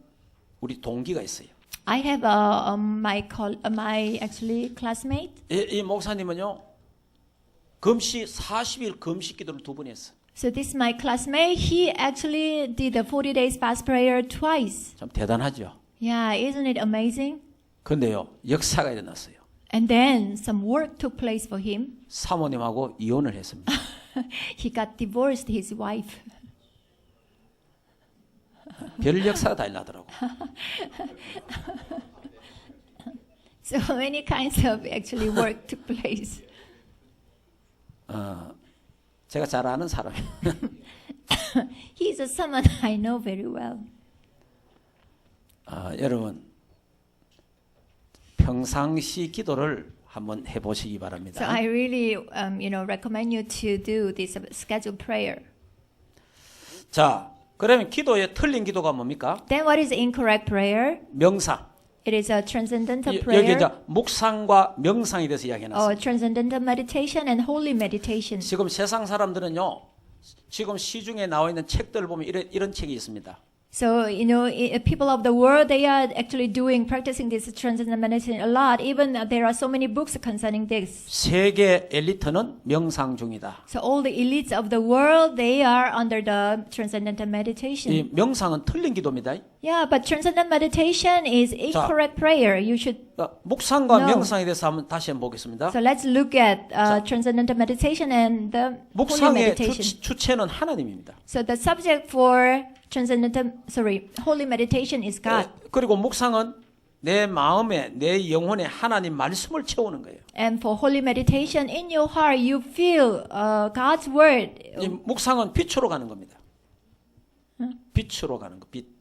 우리 동기가 있어요. I have my actually classmate. 이 목사님은요 금시 40일 금식 기도를 2번 했어요. So this my classmate. He actually did the 40 days fast prayer twice. 참 대단하죠. Yeah, isn't it amazing? 근데요 역사가 일어났어요. And then some work took place for him. 사모님하고 이혼을 했습니다. He got divorced his wife. 별 역사가 다 일어나더라고. So many kinds of actually work took place. 제가 잘 아는 사람이에요. He's someone I know very well. 여러분 평상시 기도를 한번 해보시기 So 바랍니다. I really, recommend you to do this scheduled prayer. 자, 그러면 기도의 틀린 기도가 뭡니까? Then what is incorrect prayer? 명상. It is a transcendental 여기 prayer, 이제 묵상과 명상에 대해서 이야기해놨어요. or transcendental meditation and holy meditation. 지금 세상 사람들은요, 지금 시중에 나와 있는 책들을 보면 이런 책이 있습니다. So, people of the world, they are actually practicing this transcendental meditation a lot. Even there are so many books concerning this. 세계 엘리트는 명상 중이다. So all the elites of the world, they are under the transcendental meditation. 이 명상은 틀린 기도입니다. Yeah, but transcendental meditation is incorrect prayer. You should. 묵상과 No. 명상에 대해서 한번 다시 한번 보겠습니다. So let's look at transcendental meditation and the holy 묵상의 meditation. 주체는 하나님입니다. So the subject for holy meditation is God. 그리고 묵상은 내 마음에, 내 영혼에 하나님 말씀을 채우는 거예요. And for holy meditation, in your heart, you feel God's word. 이 묵상은 빛으로 가는 겁니다. 빛으로 가는 거, 빛.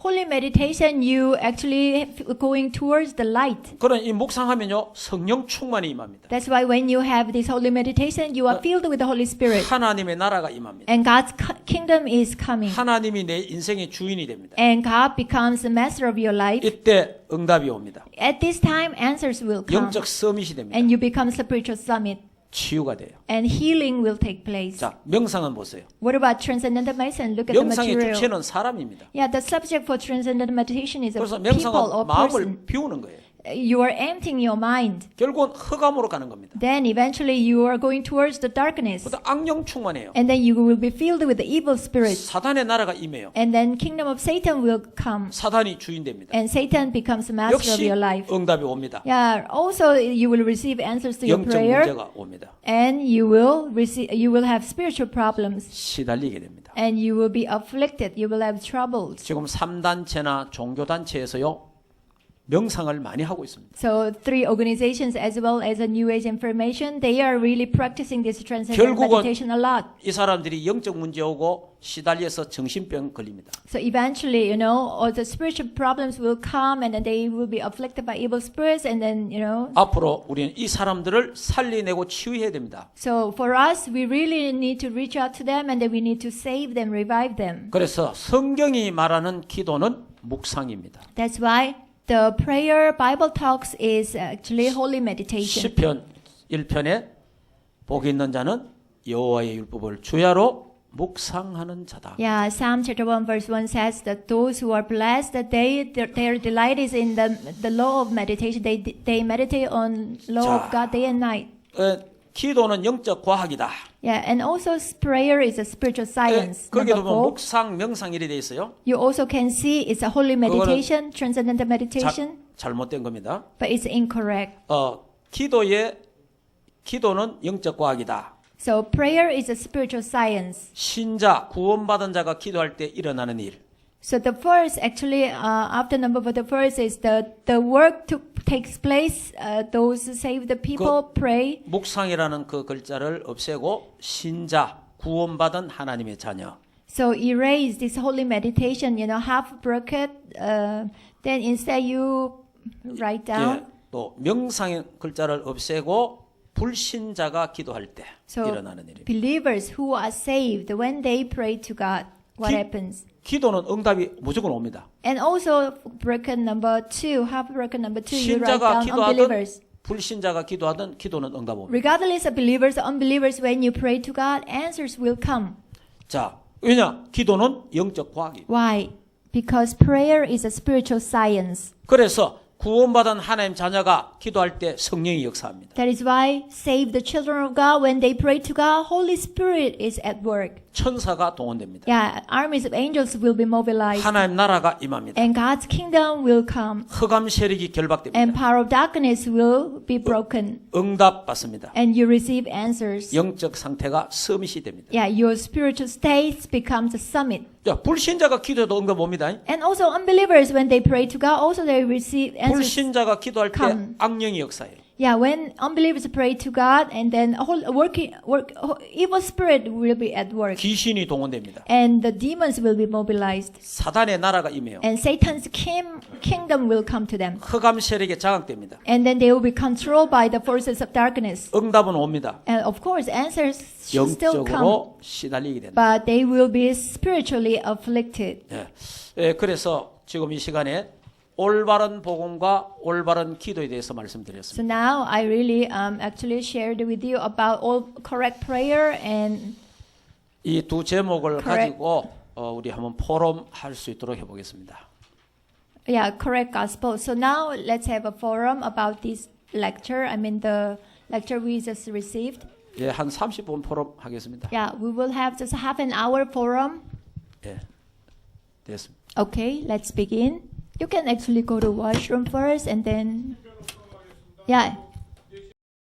Holy meditation, you actually going towards the light. 그런 이 묵상하면요 성령 충만이 임합니다. That's why when you have this holy meditation, you are filled with the Holy Spirit. 하나님의 나라가 임합니다. And God's kingdom is coming. 하나님이 내 인생의 주인이 됩니다. And God becomes the master of your life. 이때 응답이 옵니다. At this time, answers will come. 영적 서밋이 됩니다. And you become spiritual summit. 치유가 돼요. And healing will take place. 자, 명상은 보세요. What about transcendental meditation? Look at the 명상의 material. 주체는 사람입니다. Yeah, the subject for transcendental meditation is a 그래서 people 명상은 or 마음을 person. 비우는 거예요. you are emptying your mind. 결국은 흑암으로 가는 겁니다. Then eventually you are going towards the darkness. 그것도 악령 충만해요. And then you will be filled with the evil spirits. 사단의 나라가 임해요. And then kingdom of Satan will come. 사단이 주인됩니다. And Satan becomes the master of 역시 your life. 응답이 옵니다. Yeah, also you will receive answers to your 영적 prayer. 문제가 옵니다. And you will have spiritual problems. 시달리게 됩니다. And you will be afflicted. You will have troubles. 지금 3단체나 종교단체에서요. 명상을 많이 하고 있습니다. So 3 organizations as well as a New Age Information, they are really practicing this transcendental 결국은 meditation a lot. 이 사람들이 영적 문제 오고 시달려서 정신병 걸립니다. So eventually, you know, all the spiritual problems will come and then they will be afflicted by evil spirits and then, you know. 앞으로 우리는 이 사람들을 살려내고 치유해야 됩니다. So for us, we really need to reach out to them and then we need to save them, revive them. 그래서 성경이 말하는 기도는 묵상입니다. That's why the prayer Bible talks is actually holy meditation. 시편 1편에 복이 있는 자는 여호와의 율법을 주야로 묵상하는 자다. Yeah, Psalm chapter 1 verse 1 says that those who are blessed, that their delight is in the law of meditation. They meditate on law of God day and night. 기도는 영적 과학이다. Yeah, and also prayer is a spiritual science. 거기에 Number 보면 4, 묵상, 명상 이래 돼 있어요. you also can see it's a holy meditation, transcendental meditation, 잘못된 겁니다. but it's incorrect. 기도는 영적 과학이다. So prayer is a spiritual science. 신자, 구원받은 자가 기도할 때 일어나는 일. So the first, actually, after number four, the first is the work takes place. Those saved the people pray. 묵상이라는 그 글자를 없애고 신자, 구원받은 하나님의 자녀. So erase this holy meditation, you know, half bracket. Then instead you write down. 또 명상의 글자를 없애고 불신자가 기도할 때 So 일어나는 일입니다. believers who are saved, when they pray to God, what happens? 기도는 응답이 무조건 옵니다. And also bracket number 2, half bracket number 2, you write 신자가 down 기도하든 unbelievers. 불신자가 기도하든 기도는 응답 옵니다. Regardless of believers or unbelievers, when you pray to God, answers will come. 자, 왜냐? 기도는 영적 과학이에요. Why? Because prayer is a spiritual science. 그래서 구원받은 하나님 자녀가 기도할 때 성령이 역사합니다. That is why save the children of God, when they pray to God, Holy Spirit is at work. 천사가 동원됩니다. Yeah, armies of angels will be mobilized. 하나님 나라가 임합니다. And God's kingdom will come. 흑암 세력이 결박됩니다. And power of darkness will be broken. 응답 받습니다. And you receive answers. 영적 상태가 서밋이 됩니다. Yeah, your spiritual state becomes a summit. 자, 불신자가 기도해도 응답 옵니다. And also unbelievers, when they pray to God, also they receive answers. 불신자가 기도할 때 come. 악령이 역사해요. Yeah, when unbelievers pray to God, and then evil spirit will be at work. 귀신이 동원됩니다. And the demons will be mobilized. 사단의 나라가 임해요. And Satan's kingdom will come to them. 흑암 세력에 장악됩니다. And then they will be controlled by the forces of darkness. 응답은 옵니다. And of course, answers should still come. 영적으로 시달리게 됩니다. But they will be spiritually afflicted. 그래서 지금 이 시간에 올바른 복음과 올바른 기도에 대해서 말씀드렸습니다. So now I really actually shared with you about all correct prayer and 이 두 제목을 correct. 가지고 우리 한번 포럼 할 수 있도록 해보겠습니다. yeah, correct gospel. So now let's have a forum about this lecture. I mean the lecture we just received. 예, 한 30분 포럼 하겠습니다. Yeah, we will have just half an hour forum. 예, 됐습니다. Okay, let's begin. You can actually go to washroom first and then, yeah,